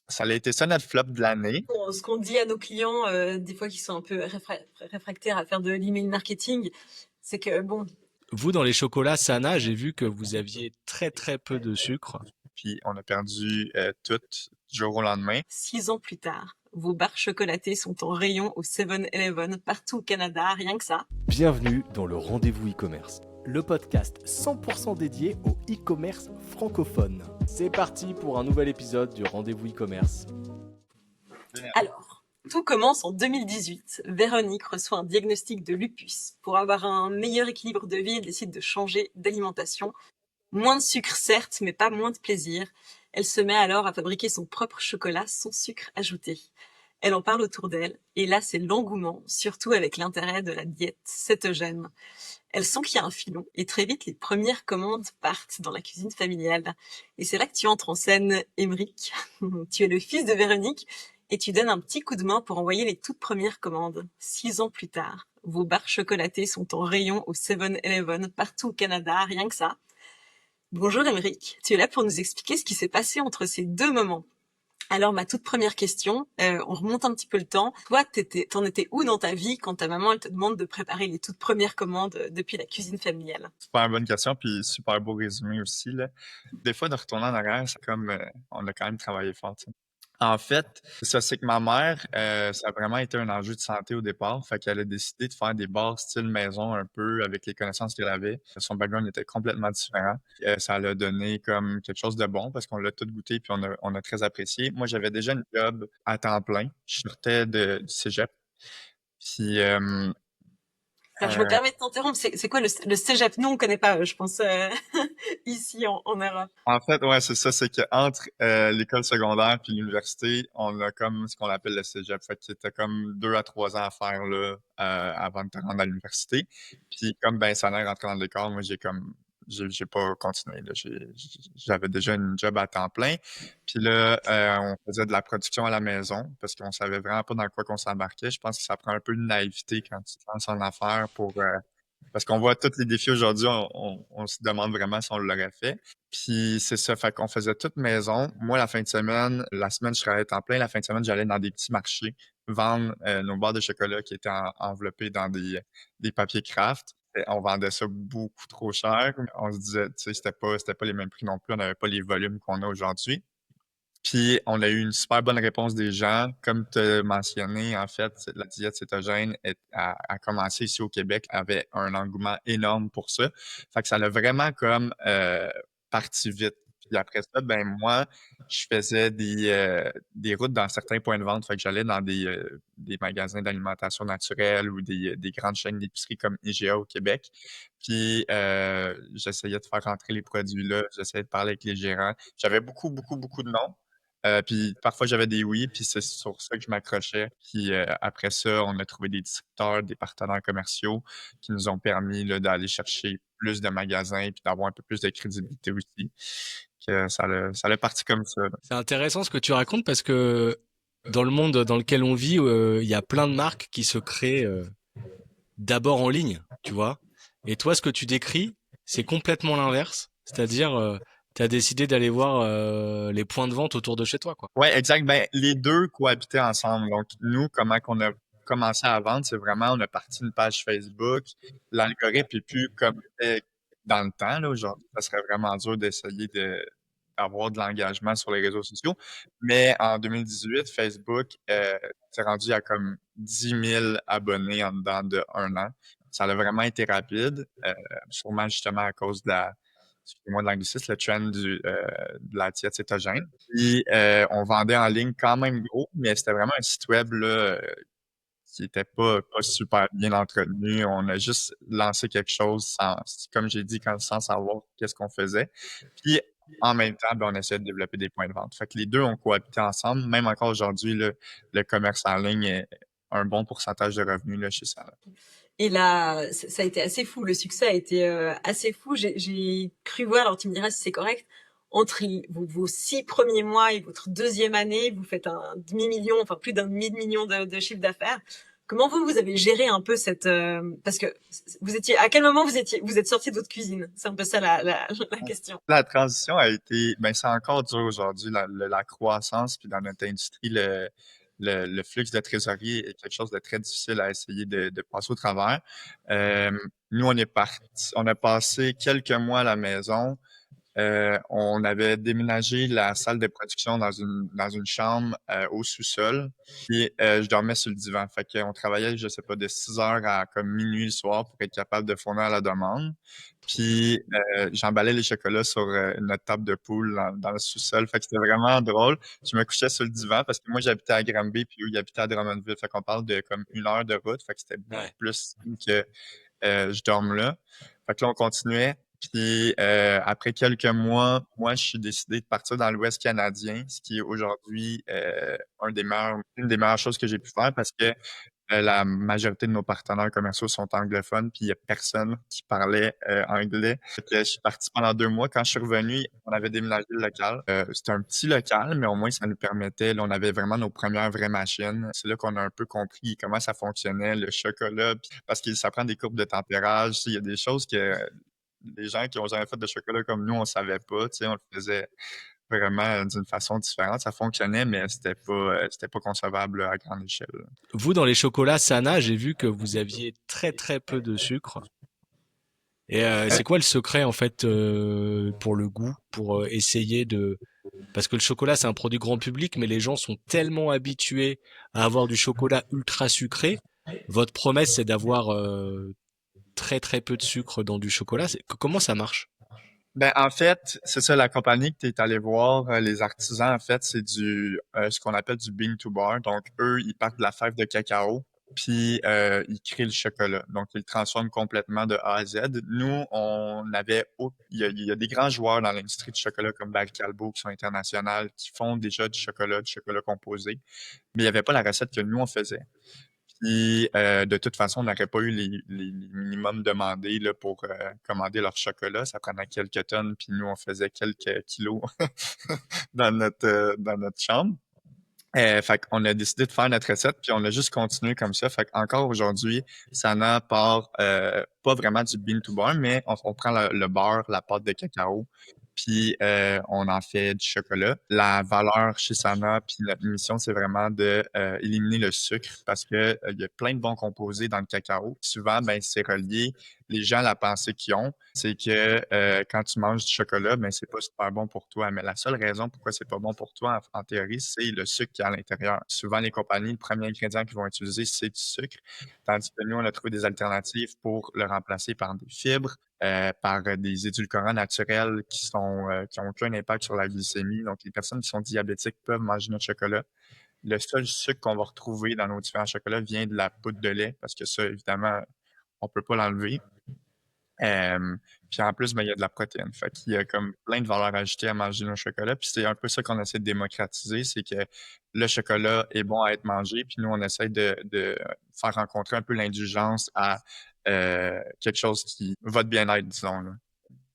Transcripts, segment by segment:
Ça a été ça notre flop de l'année. Ce qu'on dit à nos clients, des fois qui sont un peu réfractaires à faire de l'email marketing, c'est que bon, Vous, dans les chocolats Sana, j'ai vu que vous aviez très très peu de sucre. Puis on a perdu tout du jour au lendemain. 6 ans plus tard, vos barres chocolatées sont en rayon au 7-Eleven partout au Canada, rien que ça. Bienvenue dans le Rendez-vous e-commerce, le podcast 100% dédié au e-commerce francophone. C'est parti pour un nouvel épisode du Rendez-vous e-commerce. Alors, tout commence en 2018. Véronique reçoit un diagnostic de lupus. Pour avoir un meilleur équilibre de vie, elle décide de changer d'alimentation. Moins de sucre certes, mais pas moins de plaisir. Elle se met alors à fabriquer son propre chocolat sans sucre ajouté. Elle en parle autour d'elle, et là c'est l'engouement, surtout avec l'intérêt de la diète cétogène. Elle sent qu'il y a un filon, et très vite les premières commandes partent dans la cuisine familiale. Et c'est là que tu entres en scène, Émeric. Tu es le fils de Véronique, et tu donnes un petit coup de main pour envoyer les toutes premières commandes. 6 ans plus tard, vos barres chocolatées sont en rayon au 7-Eleven partout au Canada, rien que ça. Bonjour Émeric, tu es là pour nous expliquer ce qui s'est passé entre ces deux moments. Alors ma toute première question, on remonte un petit peu le temps. Toi, t'en étais où dans ta vie quand ta maman elle te demande de préparer les toutes premières commandes depuis la cuisine familiale? Super bonne question, puis super beau résumé aussi, là. Des fois, de retourner en arrière, c'est comme on a quand même travaillé fort, tu sais. En fait, ça, c'est que ma mère, ça a vraiment été un enjeu de santé au départ. Fait qu'elle a décidé de faire des bars style maison un peu avec les connaissances qu'elle avait. Son background était complètement différent. Ça l'a donné comme quelque chose de bon parce qu'on l'a tout goûté puis on a très apprécié. Moi, j'avais déjà une job à temps plein. Je sortais du cégep. Puis, Alors je me euh, permets de t'interrompre, c'est quoi le cégep? Nous on connaît pas, je pense, ici en Europe. en fait, ouais, c'est ça. C'est qu'entre l'école secondaire puis l'université, on a comme ce qu'on appelle le cégep. Fait que t'as comme 2 à 3 ans à faire là avant de te rendre à l'université. Puis comme ben ça allait rentrer dans l'école, moi j'ai pas continué. Là. J'avais déjà une job à temps plein. Puis là, on faisait de la production à la maison parce qu'on savait vraiment pas dans quoi qu'on s'embarquait. Je pense que ça prend un peu de naïveté quand tu te lances en affaires pour parce qu'on voit tous les défis aujourd'hui, on se demande vraiment si on l'aurait fait. Puis c'est ça, fait qu'on faisait toute maison. Moi, la semaine, je travaillais à temps plein. La fin de semaine, j'allais dans des petits marchés vendre nos barres de chocolat qui étaient enveloppées dans des papiers craft. Et on vendait ça beaucoup trop cher. On se disait, tu sais, c'était pas les mêmes prix non plus. On n'avait pas les volumes qu'on a aujourd'hui. Puis, on a eu une super bonne réponse des gens. Comme tu as mentionné, en fait, la diète cétogène a commencé ici au Québec, avait un engouement énorme pour ça. Fait que ça l'a vraiment comme parti vite. Puis après ça, ben moi, je faisais des routes dans certains points de vente. Fait que j'allais dans des magasins d'alimentation naturelle ou des grandes chaînes d'épicerie comme IGA au Québec. Puis j'essayais de faire rentrer les produits là. J'essayais de parler avec les gérants. J'avais beaucoup, beaucoup, beaucoup de noms. Puis parfois j'avais des oui, puis c'est sur ça que je m'accrochais. Puis après ça, on a trouvé des distributeurs, des partenaires commerciaux qui nous ont permis là, d'aller chercher plus de magasins puis d'avoir un peu plus de crédibilité aussi. Que ça l'a parti comme ça. Là. C'est intéressant ce que tu racontes parce que dans le monde dans lequel on vit, il y a plein de marques qui se créent d'abord en ligne, tu vois. Et toi, ce que tu décris, c'est complètement l'inverse. C'est-à-dire, tu as décidé d'aller voir les points de vente autour de chez toi, quoi. Ouais, exact. Ben, les deux cohabitaient ensemble. Donc, nous, comment qu'on a commencé à vendre, c'est vraiment, on a parti une page Facebook. L'algorithme est plus comme c'était dans le temps, là, aujourd'hui. Ça serait vraiment dur d'essayer d'avoir de l'engagement sur les réseaux sociaux. Mais en 2018, Facebook s'est rendu à comme 10 000 abonnés en dedans de 1 an. Ça a vraiment été rapide, sûrement justement à cause excusez-moi de l'anglicisme, le trend de la diète cétogène. Puis on vendait en ligne quand même gros, mais c'était vraiment un site web là, qui était pas super bien entretenu. On a juste lancé quelque chose sans, comme j'ai dit, sans savoir qu'est-ce qu'on faisait. Puis en même temps, ben, on essayait de développer des points de vente. Fait que les deux ont cohabité ensemble. Même encore aujourd'hui, le commerce en ligne est un bon pourcentage de revenus là, chez Sana. Et là, ça a été assez fou. Le succès a été assez fou. J'ai cru voir, alors tu me diras si c'est correct, entre vos 6 premiers mois et votre deuxième année, vous faites un demi-million, enfin plus d'un demi-million de chiffre d'affaires. Comment vous avez géré un peu cette parce que à quel moment vous êtes sorti de votre cuisine? C'est un peu ça la question. La transition a été, ben c'est encore dur aujourd'hui, la croissance, puis dans notre industrie, le flux de trésorerie est quelque chose de très difficile à essayer de passer au travers. Nous, on a passé quelques mois à la maison. On avait déménagé la salle de production dans une chambre au sous-sol. Puis je dormais sur le divan. Fait qu'on travaillait, je sais pas, de 6 heures à comme minuit le soir pour être capable de fournir à la demande. Puis j'emballais les chocolats sur notre table de poule dans le sous-sol. Fait que c'était vraiment drôle. Je me couchais sur le divan parce que moi j'habitais à Granby puis eux ils habitaient à Drummondville. Fait qu'on parle de comme 1 heure de route. Fait que c'était beaucoup Ouais. plus que je dorme là. Fait que là, on continuait. Puis après quelques mois, moi, je suis décidé de partir dans l'Ouest canadien, ce qui est aujourd'hui une des meilleures choses que j'ai pu faire parce que la majorité de nos partenaires commerciaux sont anglophones, puis il y a personne qui parlait anglais. Fait que je suis parti pendant 2 mois. Quand je suis revenu, on avait déménagé le local. C'était un petit local, mais au moins ça nous permettait. Là, on avait vraiment nos premières vraies machines. C'est là qu'on a un peu compris comment ça fonctionnait, le chocolat, parce que ça prend des courbes de tempérage. Il y a des choses que les gens qui ont jamais fait de chocolat comme nous, on savait pas. On le faisait vraiment d'une façon différente. Ça fonctionnait, mais c'était pas concevable à grande échelle. Vous, dans les chocolats Sana, j'ai vu que vous aviez très très peu de sucre. Et c'est quoi le secret en fait pour le goût, pour essayer de... Parce que le chocolat c'est un produit grand public, mais les gens sont tellement habitués à avoir du chocolat ultra sucré. Votre promesse c'est d'avoir très très peu de sucre dans du chocolat. Comment ça marche? Ben, en fait, c'est ça, la compagnie que tu es allé voir, les artisans, en fait, c'est ce qu'on appelle du bean to bar. Donc, eux, ils partent de la fève de cacao, puis ils créent le chocolat. Donc, ils le transforment complètement de A à Z. Nous, il y a des grands joueurs dans l'industrie du chocolat comme Barry Callebaut qui sont internationaux, qui font déjà du chocolat composé, mais il n'y avait pas la recette que nous, on faisait. Puis, de toute façon, on n'aurait pas eu les minimums demandés là, pour commander leur chocolat. Ça prenait quelques tonnes, puis nous, on faisait quelques kilos dans notre chambre. Fait qu'on a décidé de faire notre recette, puis on a juste continué comme ça. Fait qu'encore aujourd'hui, ça n'a part pas vraiment du bean to bar, mais on prend le beurre, la pâte de cacao, puis on en fait du chocolat. La valeur chez Sana, puis notre mission, c'est vraiment de éliminer le sucre parce que il y a plein de bons composés dans le cacao. Souvent, ben c'est relié. Les gens, la pensée qu'ils ont, c'est que quand tu manges du chocolat, ben c'est pas super bon pour toi. Mais la seule raison pourquoi c'est pas bon pour toi, en théorie, c'est le sucre qui est à l'intérieur. Souvent, les compagnies, le premier ingrédient qu'ils vont utiliser, c'est du sucre. Tandis que nous, on a trouvé des alternatives pour le remplacer par des fibres, par des édulcorants naturels qui ont aucun impact sur la glycémie. Donc, les personnes qui sont diabétiques peuvent manger notre chocolat. Le seul sucre qu'on va retrouver dans nos différents chocolats vient de la poudre de lait, parce que ça, évidemment, on peut pas l'enlever. Puis en plus, ben, il y a de la protéine. Fait qu'il y a comme plein de valeurs ajoutées à manger nos chocolats. Puis c'est un peu ça qu'on essaie de démocratiser, c'est que le chocolat est bon à être mangé. Puis nous, on essaie de faire rencontrer un peu l'indulgence à quelque chose qui votre bien-être, disons. Là.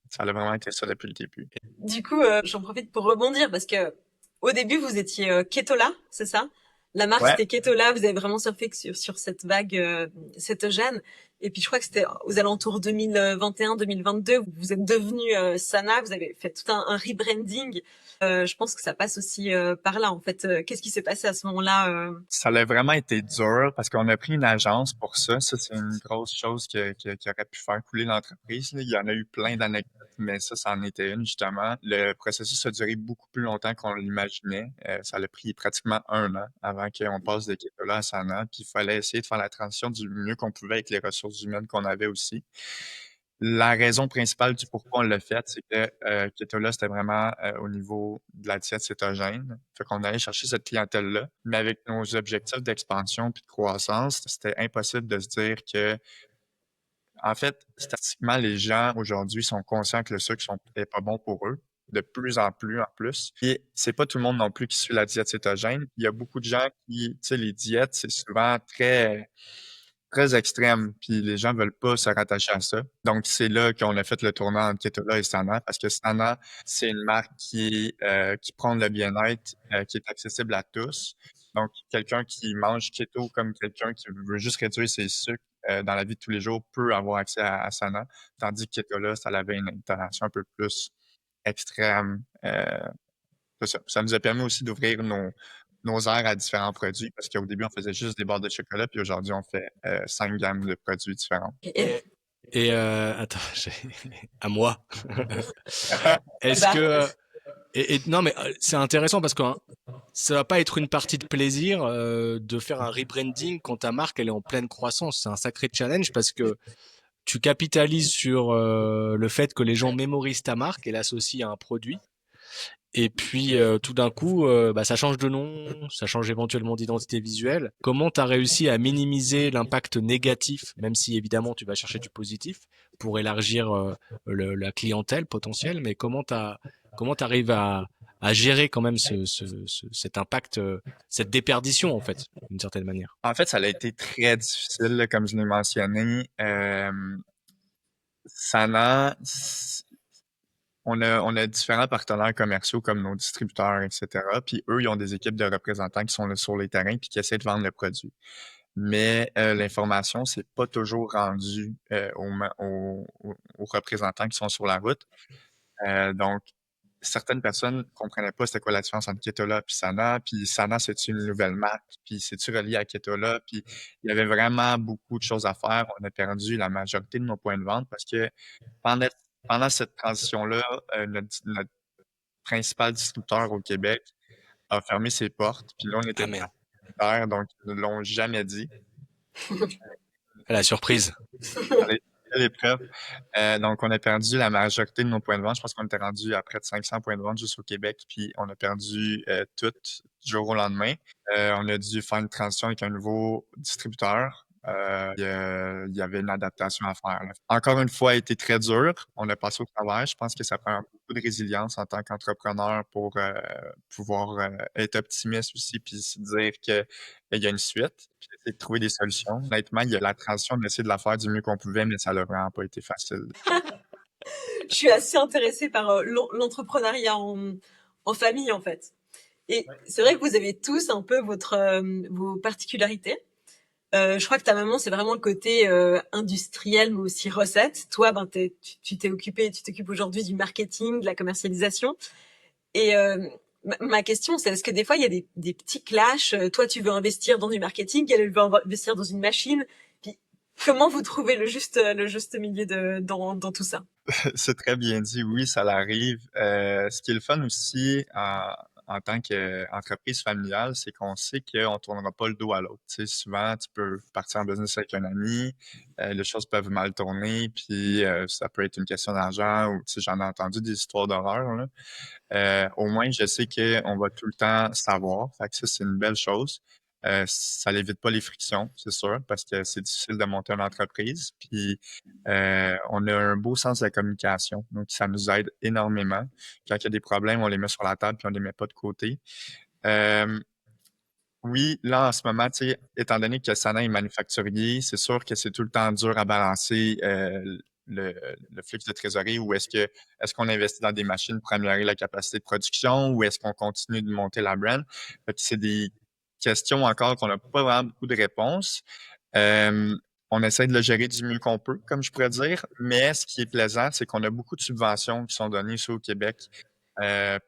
Ça a vraiment été ça depuis le début. Du coup, j'en profite pour rebondir parce que au début vous étiez Ketola, c'est ça? La marque Ouais. c'était Ketola, vous avez vraiment surfé sur cette vague cétogène. Et puis je crois que c'était aux alentours 2021-2022, vous êtes devenu Sana, vous avez fait tout un rebranding. Je pense que ça passe aussi par là en fait. Qu'est-ce qui s'est passé à ce moment-là Ça a vraiment été dur parce qu'on a pris une agence pour ça. Ça, c'est une grosse chose qui aurait pu faire couler l'entreprise. Là. Il y en a eu plein d'anecdotes, mais ça en était une, justement. Le processus a duré beaucoup plus longtemps qu'on l'imaginait. Ça a pris pratiquement 1 an avant qu'on passe de Ketola à Sana. Puis il fallait essayer de faire la transition du mieux qu'on pouvait avec les ressources humaines qu'on avait aussi. La raison principale du pourquoi on l'a fait, c'est que Ketola, c'était vraiment au niveau de la diète cétogène. Fait qu'on allait chercher cette clientèle-là. Mais avec nos objectifs d'expansion puis de croissance, c'était impossible de se dire que, en fait, statistiquement, les gens aujourd'hui sont conscients que le sucre est pas bon pour eux. De plus en plus. Et c'est pas tout le monde non plus qui suit la diète cétogène. Il y a beaucoup de gens qui, tu sais, les diètes, c'est souvent très très extrême, puis les gens veulent pas se rattacher à ça. Donc, c'est là qu'on a fait le tournant entre Ketola et Sana, parce que Sana, c'est une marque qui prône le bien-être, qui est accessible à tous. Donc, quelqu'un qui mange keto comme quelqu'un qui veut juste réduire ses sucres dans la vie de tous les jours peut avoir accès à Sana, tandis que Ketola, ça avait une intonation un peu plus extrême. C'est ça. Ça nous a permis aussi d'ouvrir nos aires à différents produits, parce qu'au début, on faisait juste des barres de chocolat, puis aujourd'hui, on fait 5 gammes de produits différents. Et attends, à moi. Est-ce que non mais c'est intéressant parce que hein, ça va pas être une partie de plaisir de faire un rebranding quand ta marque elle est en pleine croissance. C'est un sacré challenge parce que tu capitalises sur le fait que les gens mémorisent ta marque et l'associent à un produit. Et puis tout d'un coup, bah, ça change de nom, ça change éventuellement d'identité visuelle. Comment tu as réussi à minimiser l'impact négatif, même si évidemment tu vas chercher du positif pour élargir la clientèle potentielle, mais comment t'arrives à gérer quand même cet impact, cette déperdition en fait, d'une certaine manière. En fait, ça a été très difficile, là, comme je l'ai mentionné. Sana, on a différents partenaires commerciaux comme nos distributeurs, etc. Puis eux, ils ont des équipes de représentants qui sont là sur les terrains puis qui essaient de vendre le produit. Mais l'information, c'est pas toujours rendue aux représentants qui sont sur la route. Donc, certaines personnes comprenaient pas c'était quoi la différence entre Ketola puis Sana. Puis Sana, c'est une nouvelle marque. Puis c'est-tu relié à Ketola? Puis il y avait vraiment beaucoup de choses à faire. On a perdu la majorité de nos points de vente parce que pendant, pendant cette transition-là, notre principal distributeur au Québec a fermé ses portes. Puis là, on était Ah merde, terre, donc ils ne l'ont jamais dit. la surprise. On a été à l'épreuve. Donc, on a perdu la majorité de nos points de vente. Je pense qu'on était rendu à près de 500 points de vente juste au Québec, puis on a perdu tout du jour au lendemain. On a dû faire une transition avec un nouveau distributeur. Il y avait une adaptation à faire, là. Encore une fois, a été très dur. On a passé au travers. Je pense que ça prend beaucoup de résilience en tant qu'entrepreneur pour pouvoir être optimiste aussi, puis se dire que il y a une suite, puis essayer de trouver des solutions. Honnêtement, il y a la transition, on a essayé de la faire du mieux qu'on pouvait, mais ça n'a vraiment pas été facile. Je suis assez intéressée par l'entrepreneuriat en famille, en fait. Et c'est vrai que vous avez tous un peu vos particularités. Je crois que ta maman, c'est vraiment le côté industriel, mais aussi recette. Toi, ben, tu t'occupes aujourd'hui du marketing, de la commercialisation. Et ma question, c'est est-ce que des fois, il y a des petits clashs. Toi, tu veux investir dans du marketing, elle veut investir dans une machine. Puis, comment vous trouvez le juste milieu dans tout ça? C'est très bien dit, oui, ça l'arrive. Ce qui est le fun aussi en tant qu'entreprise familiale, c'est qu'on sait qu'on ne tournera pas le dos à l'autre. Tu sais, souvent, tu peux partir en business avec un ami, les choses peuvent mal tourner, puis ça peut être une question d'argent ou, tu sais, j'en ai entendu des histoires d'horreur, là. Au moins, je sais qu'on va tout le temps savoir. Fait que ça, c'est une belle chose. Ça n'évite pas les frictions, c'est sûr, parce que c'est difficile de monter une entreprise. Puis, on a un beau sens de la communication. Donc, ça nous aide énormément. Quand il y a des problèmes, on les met sur la table puis on les met pas de côté. Euh, oui, là, en ce moment, tu sais, étant donné que Sana est manufacturier, c'est sûr que c'est tout le temps dur à balancer le, le flux de trésorerie ou est-ce qu'on investit dans des machines pour améliorer la capacité de production ou est-ce qu'on continue de monter la brand? Fait que c'est des questions encore qu'on n'a pas vraiment beaucoup de réponses. Euh, on essaie de le gérer du mieux qu'on peut, comme je pourrais dire, mais ce qui est plaisant, c'est qu'on a beaucoup de subventions qui sont données ici au Québec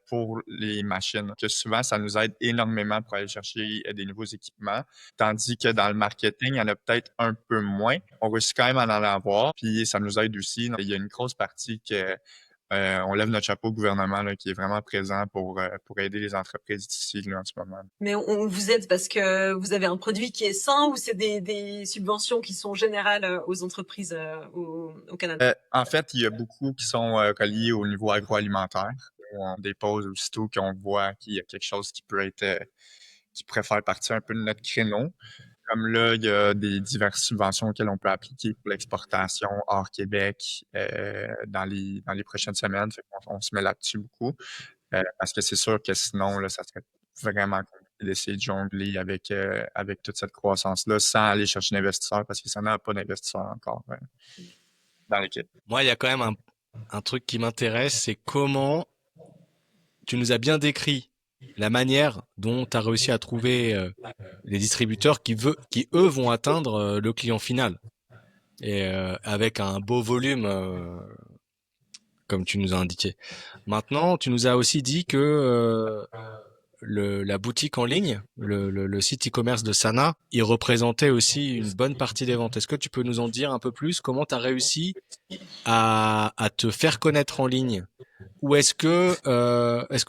pour les machines, que souvent, ça nous aide énormément pour aller chercher des nouveaux équipements, tandis que dans le marketing, il y en a peut-être un peu moins. On réussit quand même à en avoir, puis ça nous aide aussi. Il y a une grosse partie que on lève notre chapeau au gouvernement là, qui est vraiment présent pour aider les entreprises d'ici là, en ce moment. Mais on vous aide parce que vous avez un produit qui est sain ou c'est des subventions qui sont générales aux entreprises au Canada? En fait, il y a beaucoup qui sont reliés au niveau agroalimentaire. On dépose aussitôt qu'on voit qu'il y a quelque chose qui peut être qui pourrait faire partie un peu de notre créneau. Comme là, il y a des diverses subventions auxquelles on peut appliquer pour l'exportation hors Québec dans les prochaines semaines. Fait qu'on on se met là-dessus beaucoup. Parce que c'est sûr que sinon, là, ça serait vraiment compliqué d'essayer de jongler avec toute cette croissance-là sans aller chercher d'investisseurs parce que ça n'a pas d'investisseurs encore dans l'équipe. Moi, il y a quand même un truc qui m'intéresse, c'est comment tu nous as bien décrit la manière dont tu as réussi à trouver les distributeurs qui eux vont atteindre le client final et avec un beau volume comme tu nous as indiqué. Maintenant, tu nous as aussi dit que la boutique en ligne, le site e-commerce de Sana, il représentait aussi une bonne partie des ventes. Est-ce que tu peux nous en dire un peu plus? Comment tu as réussi à te faire connaître en ligne? Ou est-ce que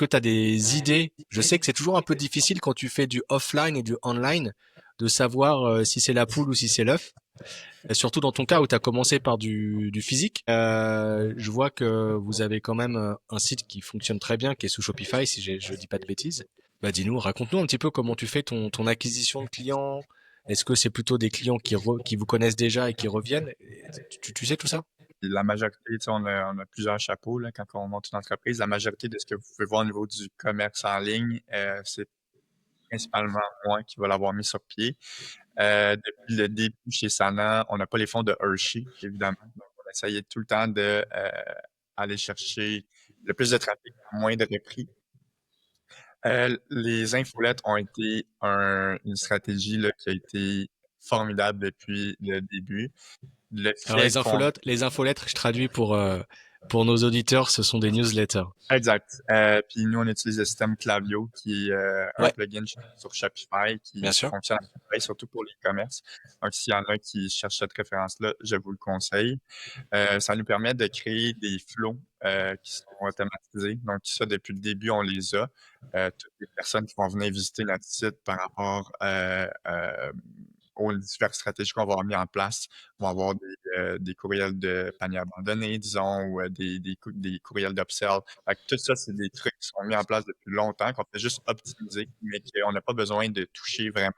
tu as des idées? Je sais que c'est toujours un peu difficile quand tu fais du offline et du online de savoir si c'est la poule ou si c'est l'œuf. Surtout dans ton cas où tu as commencé par du physique. Je vois que vous avez quand même un site qui fonctionne très bien, qui est sous Shopify, si je dis pas de bêtises. Bah dis-nous, raconte-nous un petit peu comment tu fais ton acquisition de clients. Est-ce que c'est plutôt des clients qui vous connaissent déjà et qui reviennent? Tu sais tout ça? La majorité, on a plusieurs chapeaux là, quand on monte une entreprise. La majorité de ce que vous pouvez voir au niveau du commerce en ligne, c'est principalement moi qui va l'avoir mis sur pied. Depuis le début chez Sana, on n'a pas les fonds de Hershey, évidemment. Donc, on essayait tout le temps de aller chercher le plus de trafic à moindre prix. Les infolettes ont été une stratégie là, qui a été formidable depuis le début. Le Alors fait qu'on les infolettres, je traduis pour nos auditeurs, ce sont des newsletters. Exact. Puis nous, on utilise le système Klaviyo, qui est un Ouais, plugin sur Shopify bien qui sûr. fonctionne à merveille, surtout pour l'e-commerce. Donc, s'il y en a qui cherchent cette référence-là, je vous le conseille. Ça nous permet de créer des flows qui sont automatisés. Donc, ça, depuis le début, on les a. Toutes les personnes qui vont venir visiter notre site par rapport aux diverses stratégies qu'on va avoir mis en place vont avoir des courriels de panier abandonné, disons, ou des courriels d'upsell. Fait que tout ça, c'est des trucs qui sont mis en place depuis longtemps, qu'on fait juste optimiser, mais qu'on n'a pas besoin de toucher vraiment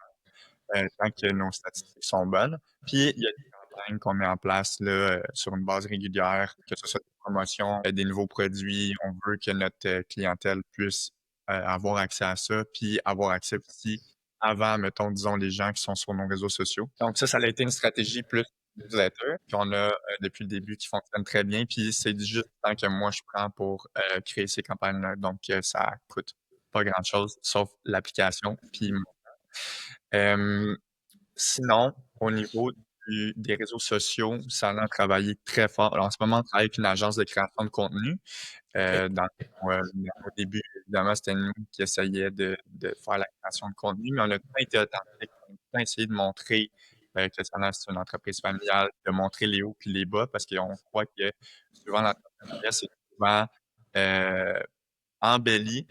tant que nos statistiques sont bonnes. Puis, il y a des campagnes qu'on met en place là, sur une base régulière, que ce soit des promotions, des nouveaux produits. On veut que notre clientèle puisse avoir accès à ça, puis avoir accès aussi avant, mettons, disons, les gens qui sont sur nos réseaux sociaux. Donc ça a été une stratégie plus newsletter qu'on a depuis le début qui fonctionne très bien. Puis c'est juste le temps que moi je prends pour créer ces campagnes-là. Donc ça coûte pas grand-chose, sauf l'application. Puis sinon, au niveau des réseaux sociaux, ça en a travaillé très fort. Alors, en ce moment, on travaille avec une agence de création de contenu. Ok. Au début, évidemment, c'était nous qui essayions de faire la création de contenu, mais on a tout le temps été authentique. On a tout le temps essayé de montrer que Sana, c'est une entreprise familiale, de montrer les hauts puis les bas, parce qu'on croit que souvent, l'entrepreneuriat, c'est souvent euh, embelli,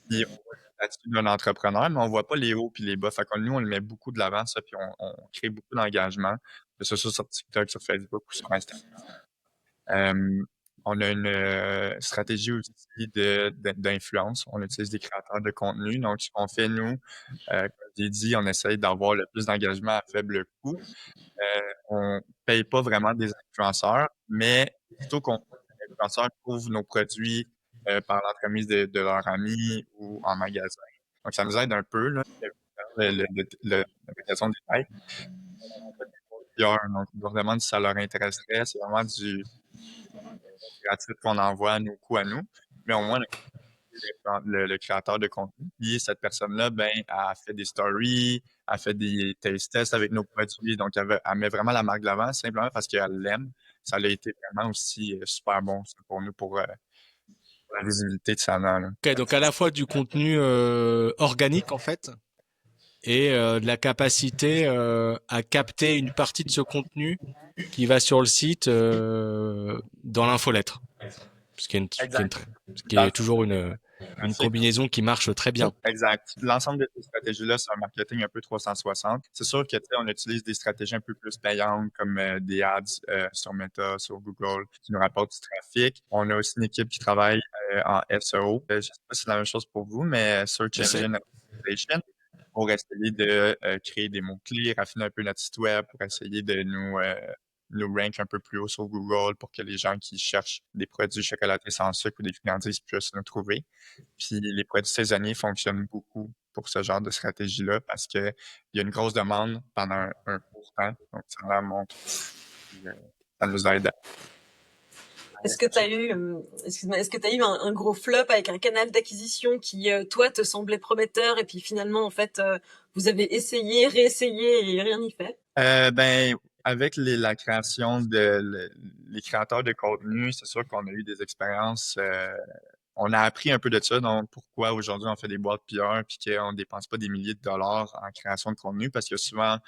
puis on voit le statut d'un entrepreneur, mais on voit pas les hauts puis les bas. Fait que nous, on le met beaucoup de l'avant, ça, puis on crée beaucoup d'engagement, que ce soit sur TikTok, sur Facebook ou sur Instagram. Euh, on a une stratégie aussi d'influence. On utilise des créateurs de contenu. Donc, ce qu'on fait, nous, comme j'ai dit, on essaye d'avoir le plus d'engagement à faible coût. On paye pas vraiment des influenceurs, mais plutôt qu'on les influenceurs trouvent nos produits par l'entremise de leurs amis ou en magasin. Donc, ça nous aide un peu, là, le magasin de détail. Donc, vraiment, si ça leur intéresserait, c'est vraiment du gratuit qu'on envoie nos coûts à nous. Mais au moins, le créateur de contenu, puis cette personne-là, ben, a fait des stories, a fait des taste tests avec nos produits. Donc, elle met vraiment la marque de l'avant simplement parce qu'elle l'aime. Ça a été vraiment aussi super bon ça, pour nous, pour la visibilité de Sana. Là. Ok, donc à la fois du contenu organique en fait, et de la capacité à capter une partie de ce contenu qui va sur le site dans l'infolettre. Exact. Ce qui est toujours une combinaison qui marche très bien. Exact. L'ensemble de ces stratégies-là, c'est un marketing un peu 360. C'est sûr que on utilise des stratégies un peu plus payantes comme des ads sur Meta, sur Google, qui nous rapportent du trafic. On a aussi une équipe qui travaille en SEO. Je ne sais pas si c'est la même chose pour vous, mais Search Engine Optimization pour essayer de créer des mots-clés, raffiner un peu notre site web, pour essayer de nous nous rank un peu plus haut sur Google pour que les gens qui cherchent des produits chocolatés sans sucre ou des friandises puissent nous trouver. Puis les produits saisonniers fonctionnent beaucoup pour ce genre de stratégie-là parce qu'il y a une grosse demande pendant un court temps. Donc, ça montre. Ça nous aide. Est-ce que tu as eu, est-ce que tu eu un gros flop avec un canal d'acquisition qui, toi, te semblait prometteur et puis finalement, en fait, vous avez essayé, réessayé et rien n'y fait? Avec la création les créateurs de contenu, c'est sûr qu'on a eu des expériences. On a appris un peu de ça, donc pourquoi aujourd'hui on fait des boîtes PR puis qu'on ne dépense pas des milliers de dollars en création de contenu parce que souvent,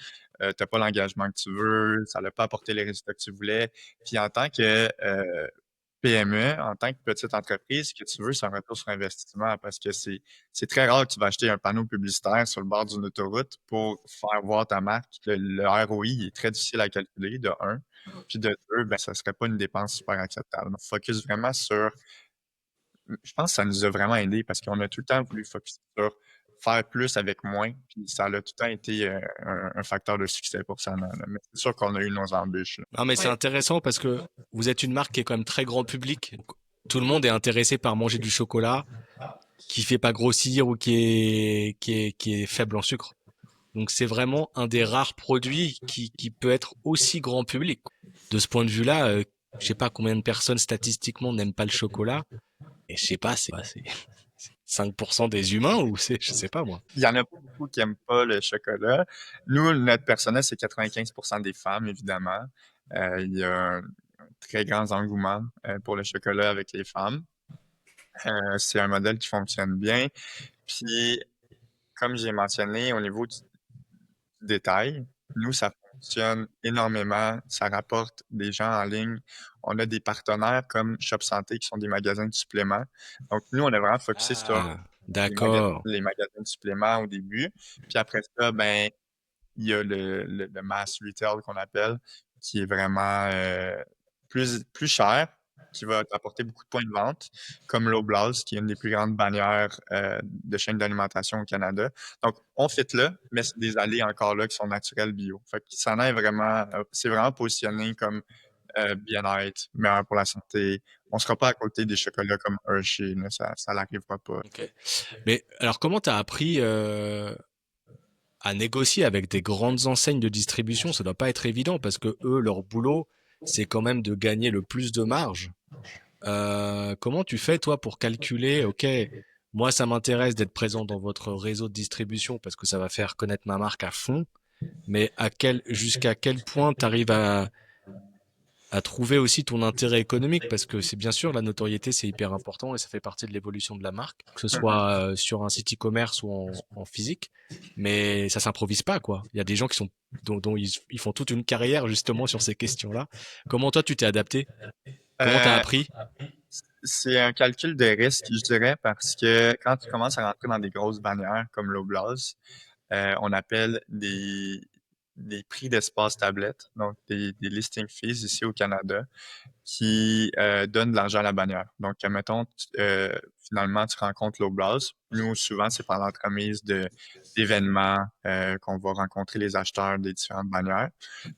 tu n'as pas l'engagement que tu veux, ça n'a pas apporté les résultats que tu voulais. Puis en tant que PME, en tant que petite entreprise, ce que tu veux, c'est un retour sur investissement parce que c'est très rare que tu vas acheter un panneau publicitaire sur le bord d'une autoroute pour faire voir ta marque. Le ROI est très difficile à calculer, de un. Puis de deux, ça serait pas une dépense super acceptable. Donc, focus vraiment sur. Je pense que ça nous a vraiment aidé parce qu'on a tout le temps voulu focus sur faire plus avec moins. Puis ça a tout le temps été un facteur de succès pour ça. Mais c'est sûr qu'on a eu nos embûches, là. Non, mais c'est Ouais. intéressant parce que vous êtes une marque qui est quand même très grand public. Tout le monde est intéressé par manger du chocolat qui fait pas grossir ou qui est faible en sucre. Donc c'est vraiment un des rares produits qui peut être aussi grand public. De ce point de vue-là, je sais pas combien de personnes statistiquement n'aiment pas le chocolat. Et je sais pas, c'est 5% des humains ou je sais pas moi. Il y en a pas beaucoup qui aiment pas le chocolat. Nous, notre personnel, c'est 95% des femmes, évidemment. Il y a un très grand engouement pour le chocolat avec les femmes. C'est un modèle qui fonctionne bien. Puis, comme j'ai mentionné, au niveau du détail, nous, ça fonctionne énormément. Ça rapporte des gens en ligne. On a des partenaires comme Shop Santé qui sont des magasins de suppléments. Donc, nous, on est vraiment focusé sur Ah, d'accord. les magasins de suppléments au début. Puis après ça, il y a le mass retail qu'on appelle, qui est vraiment plus cher, qui va t'apporter beaucoup de points de vente, comme Loblaws, qui est une des plus grandes bannières de chaînes d'alimentation au Canada. Donc, on fait là, mais c'est des allées encore là qui sont naturelles bio. Fait que ça en est vraiment, c'est vraiment positionné comme bien-être, meilleur pour la santé. On sera pas à côté des chocolats comme Hershey, là, ça n'arrivera pas. Ok. Mais alors comment t'as appris à négocier avec des grandes enseignes de distribution? Ça doit pas être évident parce que eux, leur boulot, c'est quand même de gagner le plus de marge. Comment tu fais toi pour calculer, ok, moi ça m'intéresse d'être présent dans votre réseau de distribution parce que ça va faire connaître ma marque à fond, mais jusqu'à quel point tu arrives à trouver aussi ton intérêt économique parce que c'est bien sûr la notoriété c'est hyper important et ça fait partie de l'évolution de la marque, que ce soit sur un site e-commerce ou en physique, mais ça s'improvise pas quoi. Il y a des gens qui sont dont ils font toute une carrière justement sur ces questions-là. Comment toi tu t'es adapté? Comment t'as Euh, appris? C'est un calcul de risque, je dirais, parce que quand tu commences à rentrer dans des grosses bannières comme Loblaws, on appelle des prix d'espace tablette, donc des listing fees ici au Canada, qui donnent de l'argent à la bannière. Donc, mettons, finalement, tu rencontres Loblaws. Nous, souvent, c'est par l'entremise d'événements qu'on va rencontrer les acheteurs des différentes bannières.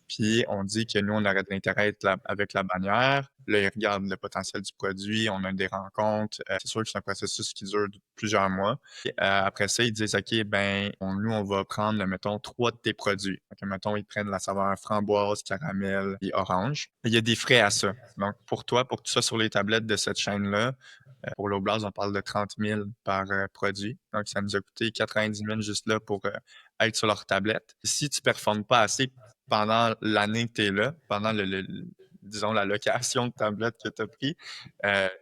Puis, on dit que nous, on aurait de l'intérêt avec la bannière. Là, ils regardent le potentiel du produit, on a des rencontres. C'est sûr que c'est un processus qui dure plusieurs mois. Après ça, ils disent, OK, nous, on va prendre, mettons, 3 de tes produits. Donc, mettons, ils prennent la saveur framboise, caramel et orange. Il y a des frais à ça. Donc, pour toi, pour que tu sois sur les tablettes de cette chaîne-là, pour Loblaws, on parle de 30 000 par produit. Donc, ça nous a coûté 90 000 juste là pour être sur leur tablette. Si tu ne performes pas assez pendant l'année que tu es là, pendant disons, la location de tablette que tu as pris,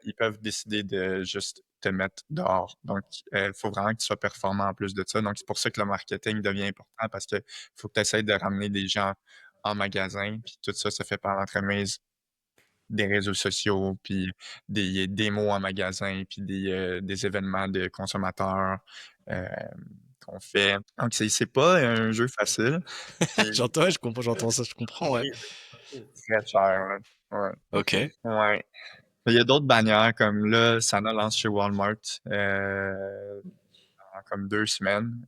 ils peuvent décider de juste te mettre dehors. Donc, il faut vraiment que tu sois performant en plus de ça. Donc, c'est pour ça que le marketing devient important parce qu'il faut que tu essaies de ramener des gens en magasin. Puis tout ça se fait par l'entremise des réseaux sociaux, puis des démos en magasin, puis des événements de consommateurs qu'on fait. Donc, c'est pas un jeu facile. Puis, J'entends, j'entends ça, je comprends, ouais. oui, c'est très cher, là. Ouais. Ok. Ouais. Il y a d'autres bannières comme là, Sana lance chez Walmart en comme 2 semaines.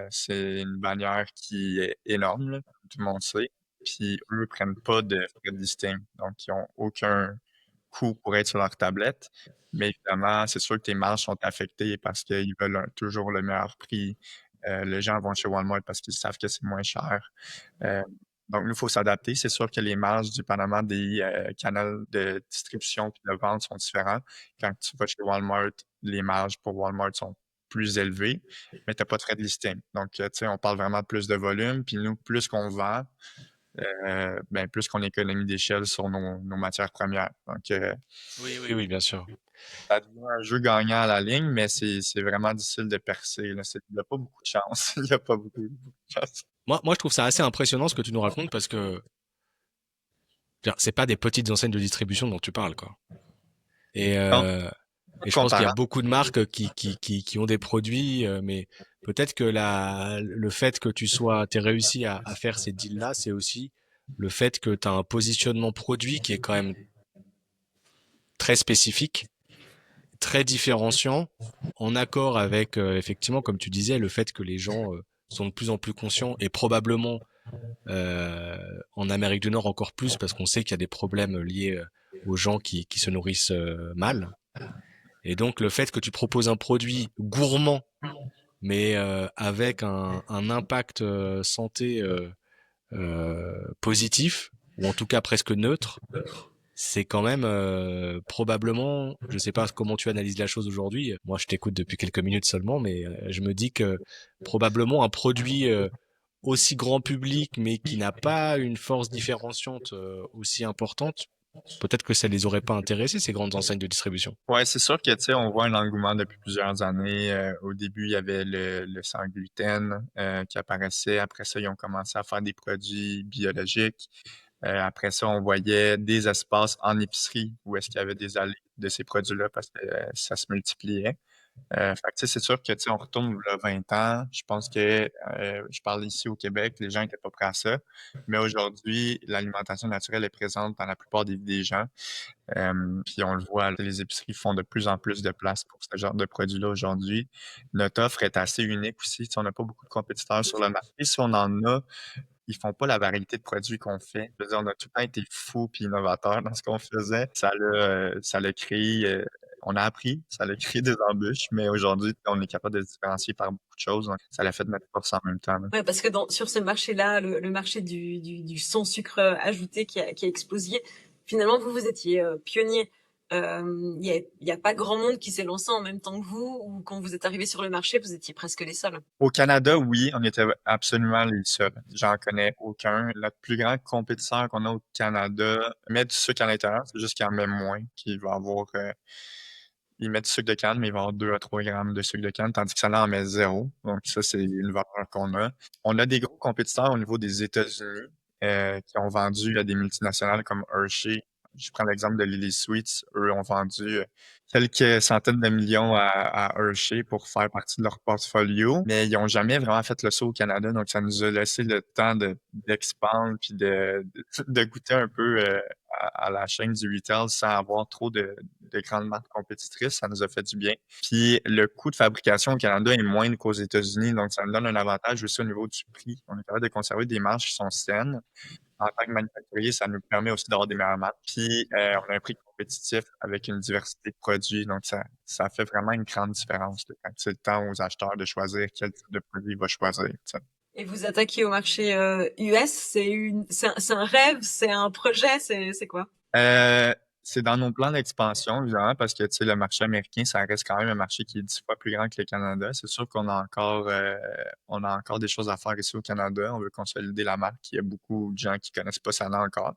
C'est une bannière qui est énorme, là, comme tout le monde sait. puis eux prennent pas de frais de listing. Donc, ils ont aucun coût pour être sur leur tablette. Mais évidemment, c'est sûr que tes marges sont affectées parce qu'ils veulent toujours le meilleur prix. Les gens vont chez Walmart parce qu'ils savent que c'est moins cher. Euh, donc, nous, il faut s'adapter. C'est sûr que les marges, dépendamment des canaux de distribution et de vente, sont différents. Quand tu vas chez Walmart, les marges pour Walmart sont plus élevées, mais tu n'as pas de frais de listing. Donc, tu sais, on parle vraiment de plus de volume. Puis nous, plus qu'on vend, ben, plus qu'on économise d'échelle sur nos matières premières. Donc, Oui, bien sûr. ça devient un jeu gagnant à la ligne, mais c'est vraiment difficile de percer. Là. Il n'y a pas beaucoup de chance. Il n'y a pas beaucoup de chance. Moi, je trouve ça assez impressionnant ce que tu nous racontes parce que c'est pas des petites enseignes de distribution dont tu parles, quoi. Et, Non, euh, et je pense qu'il y a comparable. beaucoup de marques qui ont des produits, mais peut-être que le fait que t'aies réussi à faire ces deals-là, c'est aussi le fait que tu as un positionnement produit qui est quand même très spécifique, très différenciant, en accord avec, effectivement, comme tu disais, le fait que les gens sont de plus en plus conscients et probablement en Amérique du Nord encore plus parce qu'on sait qu'il y a des problèmes liés aux gens qui se nourrissent mal. Et donc le fait que tu proposes un produit gourmand mais avec un impact santé positif ou en tout cas presque neutre, c'est quand même probablement, je sais pas comment tu analyses la chose aujourd'hui. Moi, je t'écoute depuis quelques minutes seulement, mais je me dis que probablement un produit aussi grand public, mais qui n'a pas une force différenciante aussi importante, peut-être que ça les aurait pas intéressés, ces grandes enseignes de distribution. Ouais, c'est sûr que, tu sais, on voit un engouement depuis plusieurs années. Au début, il y avait le sans gluten qui apparaissait. Après ça, ils ont commencé à faire des produits biologiques. Après ça, on voyait des espaces en épicerie où est-ce qu'il y avait des allées de ces produits-là parce que ça se multipliait. Fait que, tu sais, c'est sûr que, tu sais, on retourne il y a 20 ans. Je pense que, je parle ici au Québec, les gens n'étaient pas prêts à ça. Mais aujourd'hui, l'alimentation naturelle est présente dans la plupart des gens. Puis on le voit, les épiceries font de plus en plus de place pour ce genre de produits-là aujourd'hui. Notre offre est assez unique aussi. Tu sais, on n'a pas beaucoup de compétiteurs sur le marché. Si on en a, ils font pas la variété de produits qu'on fait. Je veux dire, on a tout le temps été fou puis innovateur dans ce qu'on faisait. Ça l'a créé, on a appris, ça l'a créé des embûches, mais aujourd'hui, on est capable de se différencier par beaucoup de choses. Donc, ça l'a fait de notre force en même temps. Là. Ouais, parce que sur ce marché-là, le marché du sans sucre ajouté qui a explosé, finalement, vous étiez pionnier. Il y a pas grand monde qui s'est lancé en même temps que vous, ou quand vous êtes arrivé sur le marché, vous étiez presque les seuls. Au Canada, oui, on était absolument les seuls. J'en connais aucun. Notre plus grand compétiteur qu'on a au Canada met du sucre à l'intérieur, c'est juste qu'il en met moins, qu'il va avoir il met du sucre de canne, mais il va avoir 2 à 3 grammes de sucre de canne, tandis que ça en met zéro. Donc ça, c'est une valeur qu'on a. On a des gros compétiteurs au niveau des États-Unis qui ont vendu à des multinationales comme Hershey. Je prends l'exemple de Lily Sweets. Eux ont vendu quelques centaines de millions à Hershey pour faire partie de leur portfolio, mais ils n'ont jamais vraiment fait le saut au Canada. Donc ça nous a laissé le temps d'expandre puis de goûter un peu à la chaîne du retail sans avoir trop de grandes marques compétitrices. Ça nous a fait du bien. Puis le coût de fabrication au Canada est moindre qu'aux États-Unis, donc ça nous donne un avantage aussi au niveau du prix. On est capable de conserver des marges qui sont saines. En tant que manufacturier, ça nous permet aussi d'avoir des meilleures marques. Puis on a un prix compétitif avec une diversité de produits. Donc ça fait vraiment une grande différence là, quand c'est le temps aux acheteurs de choisir quel type de produit ils vont choisir. T'sais. Et vous attaquez au marché US, c'est un rêve, c'est un projet, c'est quoi? C'est dans nos plans d'expansion, évidemment, parce que tu sais, le marché américain, ça reste quand même un marché qui est 10 fois plus grand que le Canada. C'est sûr qu'on a on a encore des choses à faire ici au Canada. On veut consolider la marque. Il y a beaucoup de gens qui connaissent pas ça là encore.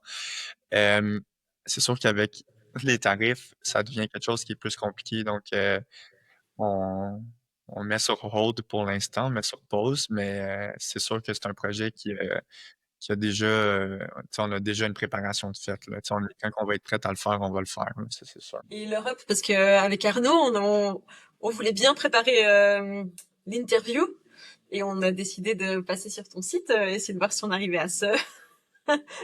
C'est sûr qu'avec les tarifs, ça devient quelque chose qui est plus compliqué. Donc, on, on met sur hold pour l'instant, on met sur pause, mais c'est sûr que c'est un projet qui a déjà, on a déjà une préparation de fait. Là. Quand on va être prêt à le faire, on va le faire, là, ça, c'est sûr. Et l'Europe, parce que avec Arnaud, on voulait bien préparer l'interview et on a décidé de passer sur ton site, essayer de voir si on arrivait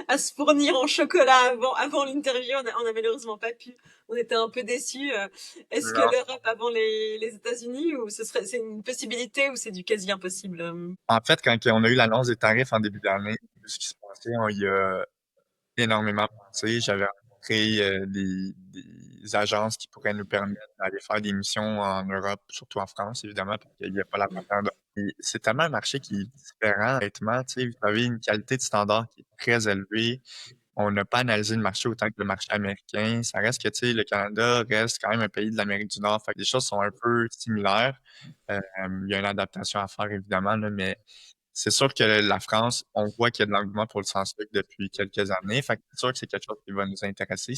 à se fournir en chocolat avant l'interview. On a malheureusement pas pu. On était un peu déçus. Est-ce que Non. l'Europe avant les États-Unis ou c'est une possibilité ou c'est du quasi impossible? En fait, quand on a eu l'annonce des tarifs en début d'année, ce qui se passait, on y a énormément pensé. J'avais rencontré des agences qui pourraient nous permettre d'aller faire des missions en Europe, surtout en France, évidemment, parce qu'il n'y a pas la frontière. C'est tellement un marché qui est différent, honnêtement. Tu sais, vous avez une qualité de standard qui est très élevée. On n'a pas analysé le marché autant que le marché américain. Ça reste que, tu sais, le Canada reste quand même un pays de l'Amérique du Nord. Fait que les choses sont un peu similaires. Il y a une adaptation à faire, évidemment, là, mais c'est sûr que la France, on voit qu'il y a de l'engouement pour le scientifique depuis quelques années. Fait que c'est sûr que c'est quelque chose qui va nous intéresser.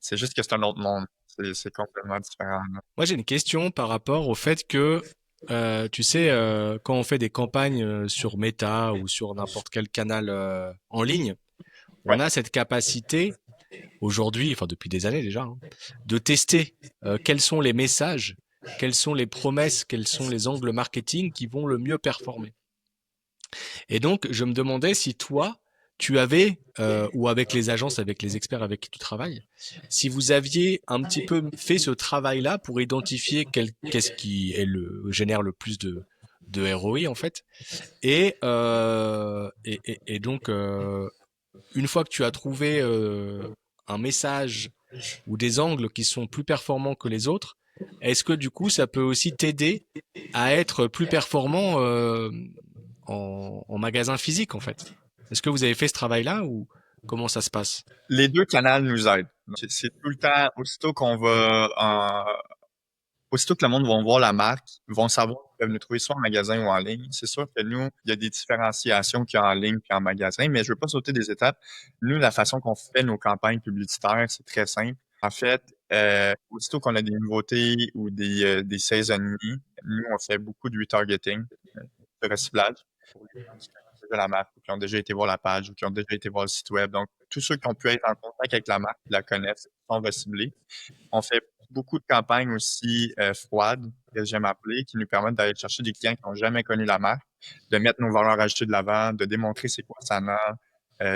C'est juste que c'est un autre monde. C'est complètement différent, là. Moi, j'ai une question par rapport au fait que, tu sais, quand on fait des campagnes sur Meta ou sur n'importe quel canal en ligne, on Ouais. a cette capacité aujourd'hui, enfin depuis des années déjà, hein, de tester quels sont les messages, quelles sont les promesses, quels sont les angles marketing qui vont le mieux performer. Et donc, je me demandais si toi, tu avais, ou avec les agences, avec les experts avec qui tu travailles, si vous aviez un petit peu fait ce travail-là pour identifier qu'est-ce qui génère le plus de ROI en fait, et donc une fois que tu as trouvé un message ou des angles qui sont plus performants que les autres, est-ce que du coup ça peut aussi t'aider à être plus performant en magasin physique en fait? Est-ce que vous avez fait ce travail-là ou comment ça se passe? Les deux canaux nous aident. C'est tout le temps, aussitôt que le monde va voir la marque, ils vont savoir qu'ils peuvent nous trouver soit en magasin ou en ligne. C'est sûr que nous, il y a des différenciations qu'il y a en ligne puis en magasin, mais je veux pas sauter des étapes. Nous, la façon qu'on fait nos campagnes publicitaires, c'est très simple. En fait, aussitôt qu'on a des nouveautés ou des saisonniers, nous, on fait beaucoup de retargeting, de recyclage pour les gens qui connaissent déjà la marque ou qui ont déjà été voir la page ou qui ont déjà été voir le site web. Donc, tous ceux qui ont pu être en contact avec la marque, qui la connaissent, sont reciblés. On fait beaucoup de campagnes aussi froides, que j'aime appeler, qui nous permettent d'aller chercher des clients qui n'ont jamais connu la marque, de mettre nos valeurs ajoutées de l'avant, de démontrer c'est quoi Sana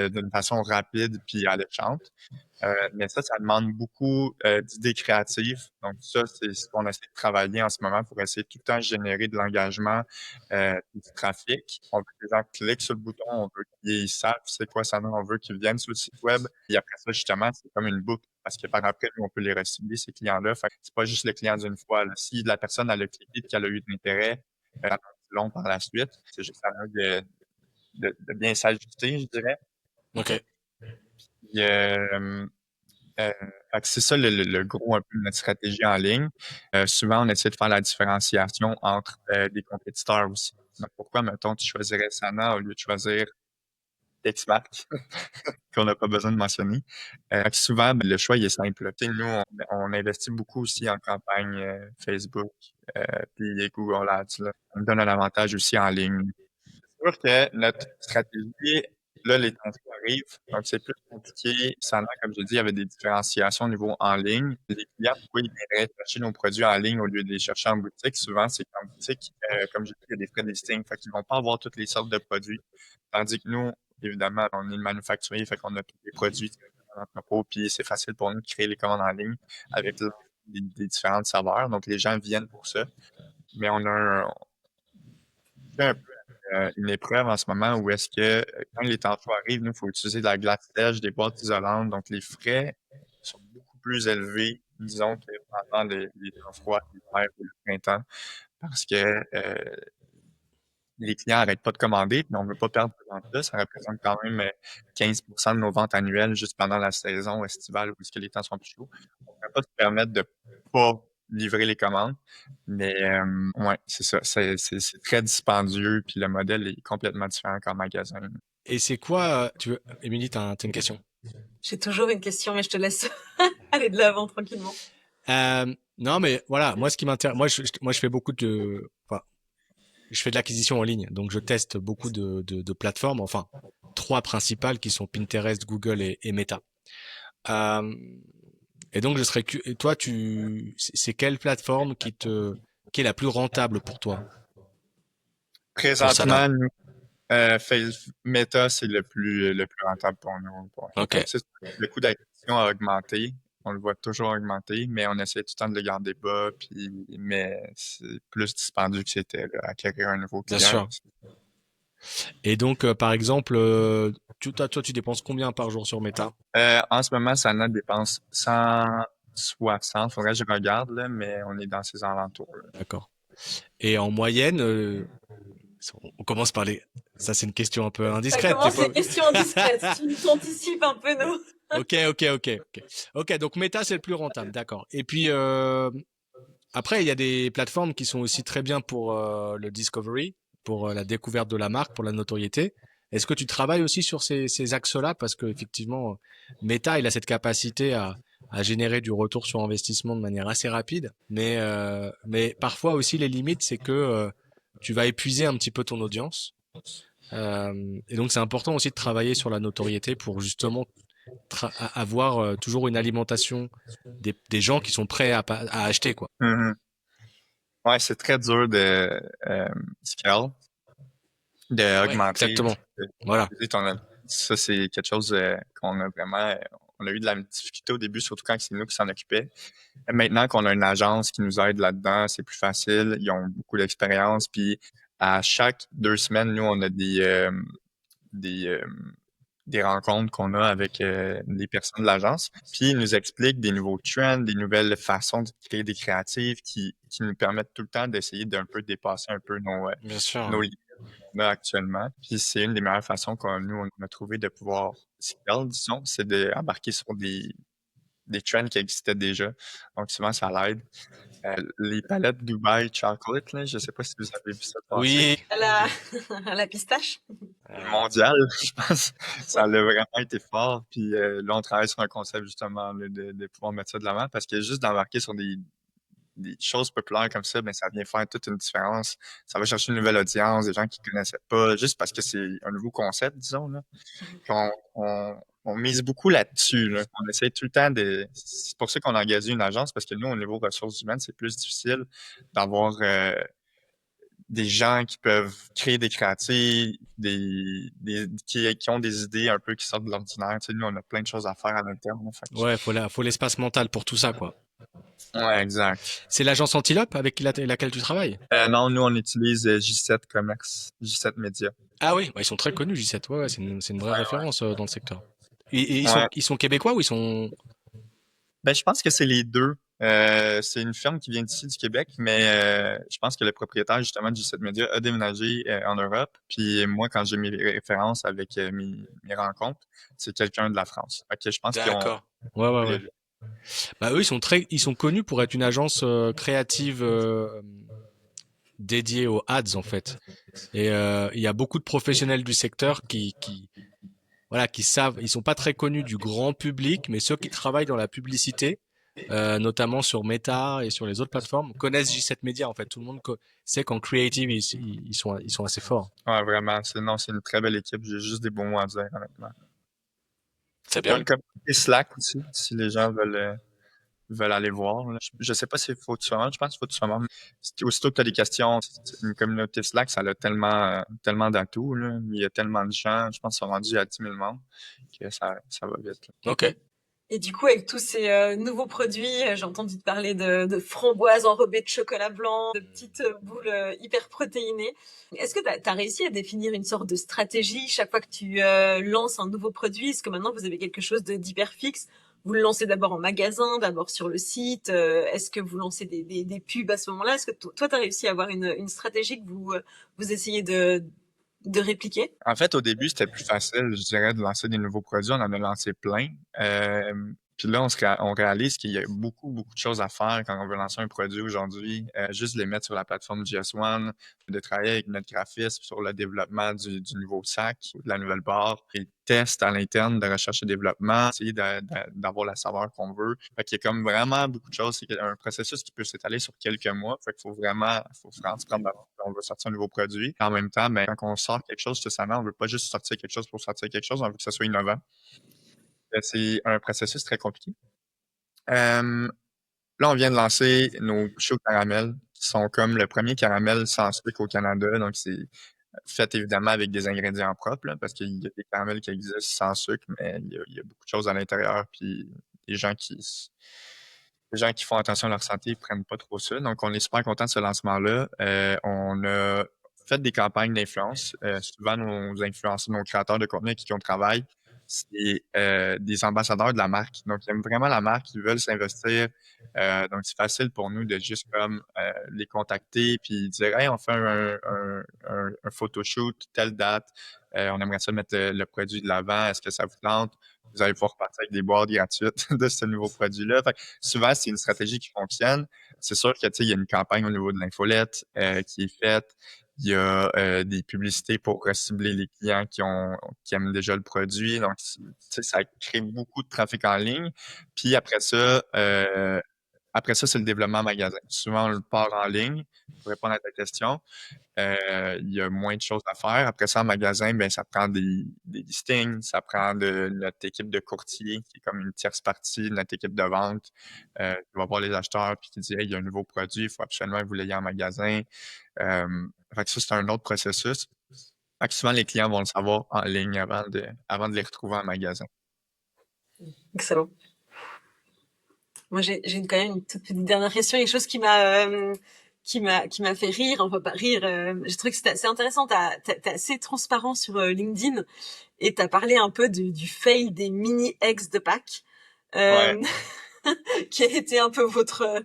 d'une façon rapide puis alléchante. Mais ça demande beaucoup d'idées créatives. Donc ça, c'est ce qu'on essaie de travailler en ce moment pour essayer tout le temps de générer de l'engagement, du trafic. On veut que les gens cliquent sur le bouton, on veut qu'ils savent c'est quoi Sana, on veut qu'ils viennent sur le site web. Et après ça, justement, c'est comme une boucle. Parce que par après, nous, on peut les recibler, ces clients-là. Fait que c'est pas juste le client d'une fois, là. Si la personne elle a cliqué et qu'elle a eu de l'intérêt, long par la suite, c'est juste à nous de bien s'ajuster, je dirais. Ok. Puis, fait que c'est ça le gros un peu de notre stratégie en ligne. Souvent, on essaie de faire la différenciation entre des compétiteurs aussi. Donc, pourquoi, mettons, tu choisirais Sana au lieu de choisir X-Mark, qu'on n'a pas besoin de mentionner. Fait que souvent, le choix, il est simple. Tu sais, nous, on investit beaucoup aussi en campagne Facebook, puis Google Ads, là. On nous donne un avantage aussi en ligne. C'est sûr que notre stratégie, là, les temps arrivent, donc c'est plus compliqué. Sana, comme je dis, il y avait des différenciations au niveau en ligne. Les clients, pourquoi ils viendraient chercher nos produits en ligne au lieu de les chercher en boutique? Souvent, c'est qu'en boutique, comme je dis, il y a des frais de listing. Fait qu'ils vont pas avoir toutes les sortes de produits. Tandis que nous, évidemment, on est le manufacturier, fait qu'on a tous les produits dans l'entrepôt, puis c'est facile pour nous de créer les commandes en ligne avec des différentes saveurs. Donc, les gens viennent pour ça. Mais on a un peu une épreuve en ce moment où est-ce que quand les temps chauds arrivent, nous, il faut utiliser de la glace sèche, des boîtes isolantes. Donc, les frais sont beaucoup plus élevés, disons, que pendant les temps froids, l'hiver ou le printemps, parce que les clients n'arrêtent pas de commander, puis on ne veut pas perdre de vente là. Ça représente quand même 15% de nos ventes annuelles juste pendant la saison estivale où est-ce que les temps sont plus chauds. On ne peut pas se permettre de pas livrer les commandes. Mais ouais, c'est ça. C'est très dispendieux, puis le modèle est complètement différent qu'en magasin. Et c'est quoi, Émilie, t'as une question? J'ai toujours une question, mais je te laisse aller de l'avant tranquillement. Non, mais voilà, moi, ce qui m'intéresse, moi, je fais beaucoup enfin, je fais de l'acquisition en ligne, donc je teste beaucoup de plateformes, enfin, 3 principales qui sont Pinterest, Google et Meta. Et donc, toi, c'est quelle plateforme qui est la plus rentable pour toi? Présentement, Meta, c'est le plus rentable pour nous. Ok, Le coût d'acquisition a augmenté. On le voit toujours augmenter, mais on essaie tout le temps de le garder bas. Mais c'est plus dispendieux que c'était, là, acquérir un nouveau bien client. sûr. Et donc, par exemple, toi, tu dépenses combien par jour sur Meta? En ce moment, Sana dépense 160. Faudrait que je regarde, là, mais on est dans ces alentours, là. D'accord. Et en moyenne, on commence par les. Ça, c'est une question un peu Ça indiscrète. commence les questions indiscrètes. Tu nous anticipes un peu, nous. Ok. Donc Meta, c'est le plus rentable, d'accord. Et puis après, il y a des plateformes qui sont aussi très bien pour le discovery, pour la découverte de la marque, pour la notoriété. Est-ce que tu travailles aussi sur ces axes-là? Parce que effectivement, Meta, il a cette capacité à générer du retour sur investissement de manière assez rapide. Mais parfois aussi, les limites, c'est que tu vas épuiser un petit peu ton audience. Et donc, c'est important aussi de travailler sur la notoriété pour justement avoir toujours une alimentation des gens qui sont prêts à acheter, quoi. Mhm. Ouais, c'est très dur de scale, Ouais, d'augmenter. exactement. Voilà. Ça, c'est quelque chose qu'on a vraiment. On a eu de la difficulté au début, surtout quand c'est nous qui s'en occupaient. Maintenant qu'on a une agence qui nous aide là-dedans, c'est plus facile. Ils ont beaucoup d'expérience. Puis à chaque 2 semaines, nous, on a des, euh, des rencontres qu'on a avec les personnes de l'agence. Puis ils nous expliquent des nouveaux trends, des nouvelles façons de créer des créatives qui nous permettent tout le temps d'essayer d'un peu dépasser un peu Bien sûr. nos limites qu'on a actuellement. Puis c'est une des meilleures façons nous, on a trouvé de pouvoir scale, disons, c'est d'embarquer sur des trends qui existaient déjà. Donc souvent, ça l'aide. Les palettes Dubai Chocolate, là, je sais pas si vous avez vu ça passer. Oui. À la pistache. Mondial, je pense. Ça a vraiment été fort. Puis là, on travaille sur un concept justement là, de pouvoir mettre ça de l'avant parce que juste d'embarquer sur des choses populaires comme ça, ben, ça vient faire toute une différence. Ça va chercher une nouvelle audience, des gens qui connaissaient pas, juste parce que c'est un nouveau concept, disons, là. Puis on mise beaucoup là-dessus, là. On essaie tout le temps c'est pour ça qu'on a engagé une agence, parce que nous, au niveau ressources humaines, c'est plus difficile d'avoir des gens qui peuvent créer des créatifs, qui ont des idées un peu qui sortent de l'ordinaire. Tu sais, nous, on a plein de choses à faire à l'interne, là. Ouais, faut l'espace mental pour tout ça, quoi. Ouais, exact. C'est l'agence Antilope avec laquelle tu travailles? Non, nous, on utilise J7 Commerce, J7 Média. Ah oui, ils sont très connus, J7. Ouais, c'est une vraie référence dans le secteur. Et Ouais. ils sont québécois ou ils sont... Ben, je pense que c'est les deux. C'est une firme qui vient d'ici du Québec, mais je pense que le propriétaire justement de G7 Media a déménagé en Europe. Puis moi, quand j'ai mes références avec mes rencontres, c'est quelqu'un de la France. Fait que je pense qu'ils ont D'accord. Ouais. Bah eux, ils sont connus pour être une agence créative dédiée aux ads en fait. Et il y a beaucoup de professionnels du secteur voilà, qui savent, ils sont pas très connus du grand public, mais ceux qui travaillent dans la publicité, notamment sur Meta et sur les autres plateformes, connaissent J7 Media. En fait, tout le monde sait qu'en creative, ils sont assez forts. Ouais, vraiment. Non, c'est une très belle équipe. J'ai juste des bons mots à dire, honnêtement. C'est Ils ont bien. une communauté Slack aussi, si les gens veulent aller voir, là. Je sais pas s'il faut que tu sois membre. Je pense qu'il faut que tu sois membre. Aussitôt que tu as des questions, une communauté Slack, ça a tellement d'atouts, là. Il y a tellement de gens. Je pense qu'ils sont rendus à 10 000 membres que ça va vite, là. Ok. Et du coup, avec tous ces nouveaux produits, j'ai entendu te parler de framboises enrobées de chocolat blanc, de petites boules hyper protéinées. Est-ce que tu as réussi à définir une sorte de stratégie chaque fois que tu lances un nouveau produit? Est-ce que maintenant vous avez quelque chose d'hyper fixe? Vous le lancez d'abord en magasin, d'abord sur le site? Est-ce que vous lancez des pubs à ce moment-là? Est-ce que toi, tu as réussi à avoir une stratégie que vous essayez de répliquer? En fait, au début, c'était plus facile, je dirais, de lancer des nouveaux produits. On en a lancé plein. Puis là, on réalise qu'il y a beaucoup, beaucoup de choses à faire quand on veut lancer un produit aujourd'hui. Juste les mettre sur la plateforme GS1, de travailler avec notre graphiste sur le développement du nouveau sac, de la nouvelle barre, et tests à l'interne de recherche et développement, essayer d'avoir la saveur qu'on veut. Fait qu'il y a comme vraiment beaucoup de choses. C'est un processus qui peut s'étaler sur quelques mois. Fait qu'il faut vraiment se prendre d'avance. On veut sortir un nouveau produit. En même temps, ben, quand on sort quelque chose, on veut pas juste sortir quelque chose pour sortir quelque chose, on veut que ça soit innovant. C'est un processus très compliqué. Là, on vient de lancer nos choux caramel, qui sont comme le premier caramel sans sucre au Canada. Donc, c'est faites évidemment avec des ingrédients propres, là, parce qu'il y a des caramels qui existent sans sucre, mais il y a beaucoup de choses à l'intérieur, puis les gens qui, les gens qui font attention à leur santé ne prennent pas trop ça. Donc, on est super content de ce lancement-là. On a fait des campagnes d'influence. Souvent, nos influenceurs, nos créateurs de contenu avec qui on travaille, c'est des ambassadeurs de la marque. Donc, ils aiment vraiment la marque, ils veulent s'investir. Donc, c'est facile pour nous de juste comme les contacter puis dire Hey, on fait un photoshoot, telle date. On aimerait ça mettre le produit de l'avant. Est-ce que ça vous tente? Vous allez pouvoir partir avec des boîtes gratuites de ce nouveau produit-là. Fait que souvent, c'est une stratégie qui fonctionne. C'est sûr que, tu sais, il y a une campagne au niveau de l'infolette qui est faite. Il y a des publicités pour cibler les clients qui aiment déjà le produit. Donc, tu sais, ça crée beaucoup de trafic en ligne. Puis après ça, c'est le développement magasin. Souvent, on le part en ligne pour répondre à ta question. Il y a moins de choses à faire. Après ça, en magasin, ben, ça prend des listings, ça prend notre équipe de courtier, qui est comme une tierce partie de notre équipe de vente, qui va voir les acheteurs puis qui dit Hey, il y a un nouveau produit, il faut absolument que vous l'ayez en magasin. Fait que ça, c'est un autre processus. Fait que souvent, les clients vont le savoir en ligne avant de les retrouver en magasin. Excellent. Moi, j'ai quand même une toute petite dernière question, quelque chose qui m'a fait rire, enfin pas rire. J'ai trouvé que c'était assez intéressant. T'es assez transparent sur LinkedIn et t'as parlé un peu du fail des mini eggs de Pâques, Ouais. qui a été un peu votre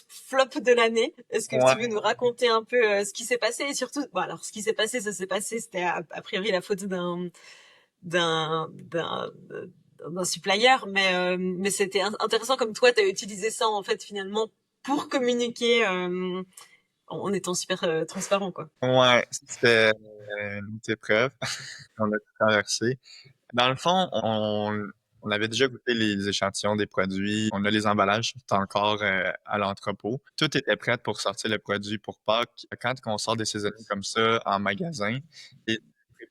flop de l'année. Est-ce que tu veux nous raconter un peu ce qui s'est passé et surtout, bon alors ce qui s'est passé, c'était a priori la faute d'un supplier, mais c'était intéressant comme toi, tu as utilisé ça en fait finalement pour communiquer en étant super transparent, quoi. Ouais, c'était une petite épreuve qu'on a traversée. Dans le fond, on avait déjà goûté les échantillons des produits. On a les emballages qui sont encore à l'entrepôt. Tout était prêt pour sortir le produit pour Pâques. Quand on sort des saisonniers comme ça en magasin, et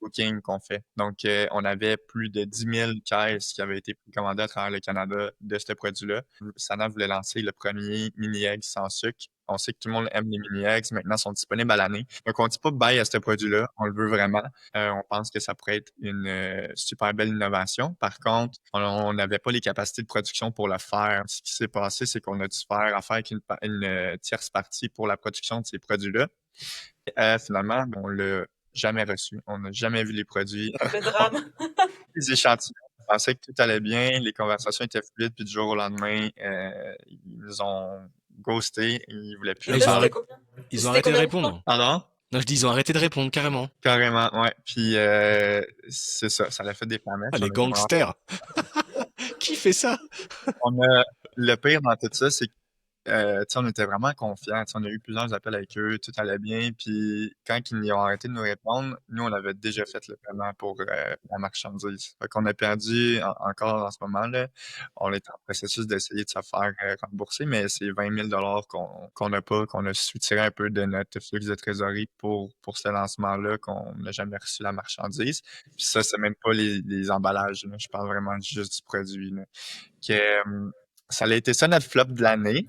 booking qu'on fait. Donc, on avait plus de 10 000 caisses qui avaient été commandées à travers le Canada de ce produit-là. Sana voulait lancer le premier mini-egg sans sucre. On sait que tout le monde aime les mini-eggs. Maintenant, ils sont disponibles à l'année. Donc, on ne dit pas bye à ce produit-là. On le veut vraiment. On pense que ça pourrait être une super belle innovation. Par contre, on n'avait pas les capacités de production pour le faire. Ce qui s'est passé, c'est qu'on a dû faire affaire avec une tierce partie pour la production de ces produits-là. Finalement, on l'a jamais reçu. On n'a jamais vu les produits. Le drame. Les échantillons. On pensait que tout allait bien, les conversations étaient fluides, puis du jour au lendemain, ils nous ont ghosté, ils voulaient plus. Ils ont arrêté de répondre. Pardon? Non, je dis ils ont arrêté de répondre carrément. Carrément, ouais. Puis c'est ça, ça l'a fait des flamèches. Ah, les gangsters. Qui fait ça? Le pire dans tout ça, c'est que on était vraiment confiants. On a eu plusieurs appels avec eux, tout allait bien. Puis quand ils ont arrêté de nous répondre, nous, on avait déjà fait le paiement pour la marchandise. Fait qu'on a perdu encore en ce moment-là. On est en processus d'essayer de se faire rembourser, mais c'est 20 000 qu'on n'a pas, qu'on a soutiré un peu de notre flux de trésorerie pour ce lancement-là, qu'on n'a jamais reçu la marchandise. Puis ça, c'est même pas les emballages. Là. Je parle vraiment juste du produit. Là. Ça a été ça notre flop de l'année.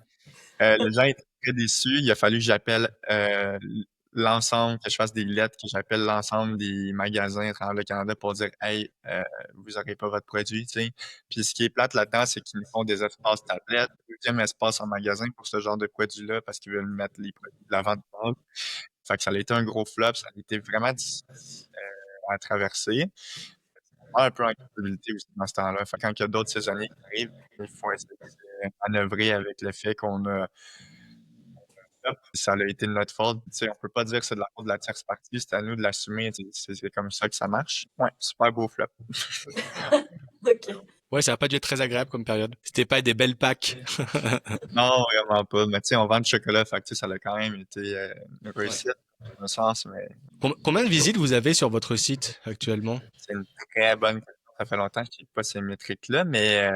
Les gens étaient très déçus. Il a fallu que j'appelle l'ensemble, que je fasse des lettres, que j'appelle l'ensemble des magasins à travers le Canada pour dire Hey, vous n'aurez pas votre produit, tu sais. Puis ce qui est plate là-dedans, c'est qu'ils nous font des espaces tablettes, deuxième espace en magasin pour ce genre de produits-là parce qu'ils veulent mettre les produits de l'avant de vente. Fait que ça a été un gros flop, ça a été vraiment difficile à traverser. On a un peu en culpabilité aussi dans ce temps-là. Fait que quand il y a d'autres saisonniers qui arrivent, il faut essayer de manœuvrer avec le fait qu'on a ça a été de notre faute. On peut pas dire que c'est de la faute de la tierce partie, c'est à nous de l'assumer. C'est comme ça que ça marche. Ouais, super beau flop. Ok. Ouais, ça n'a pas dû être très agréable comme période. C'était pas des belles Pâques. Non, vraiment pas. Mais on vend du chocolat, fait que ça a quand même été une réussite, dans un sens, mais... Combien de visites vous avez sur votre site actuellement? C'est une très bonne question. Ça fait longtemps que je ne sais pas ces métriques-là, mais...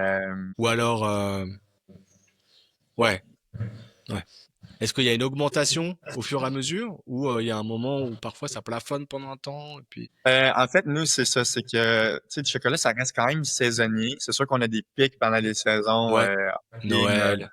Ou alors... Ouais. Est-ce qu'il y a une augmentation au fur et à mesure ou il y a un moment où parfois ça plafonne pendant un temps et puis... En fait, nous, c'est ça. C'est que, tu sais, le chocolat, ça reste quand même saisonnier. C'est sûr qu'on a des pics pendant les saisons. Ouais. Noël.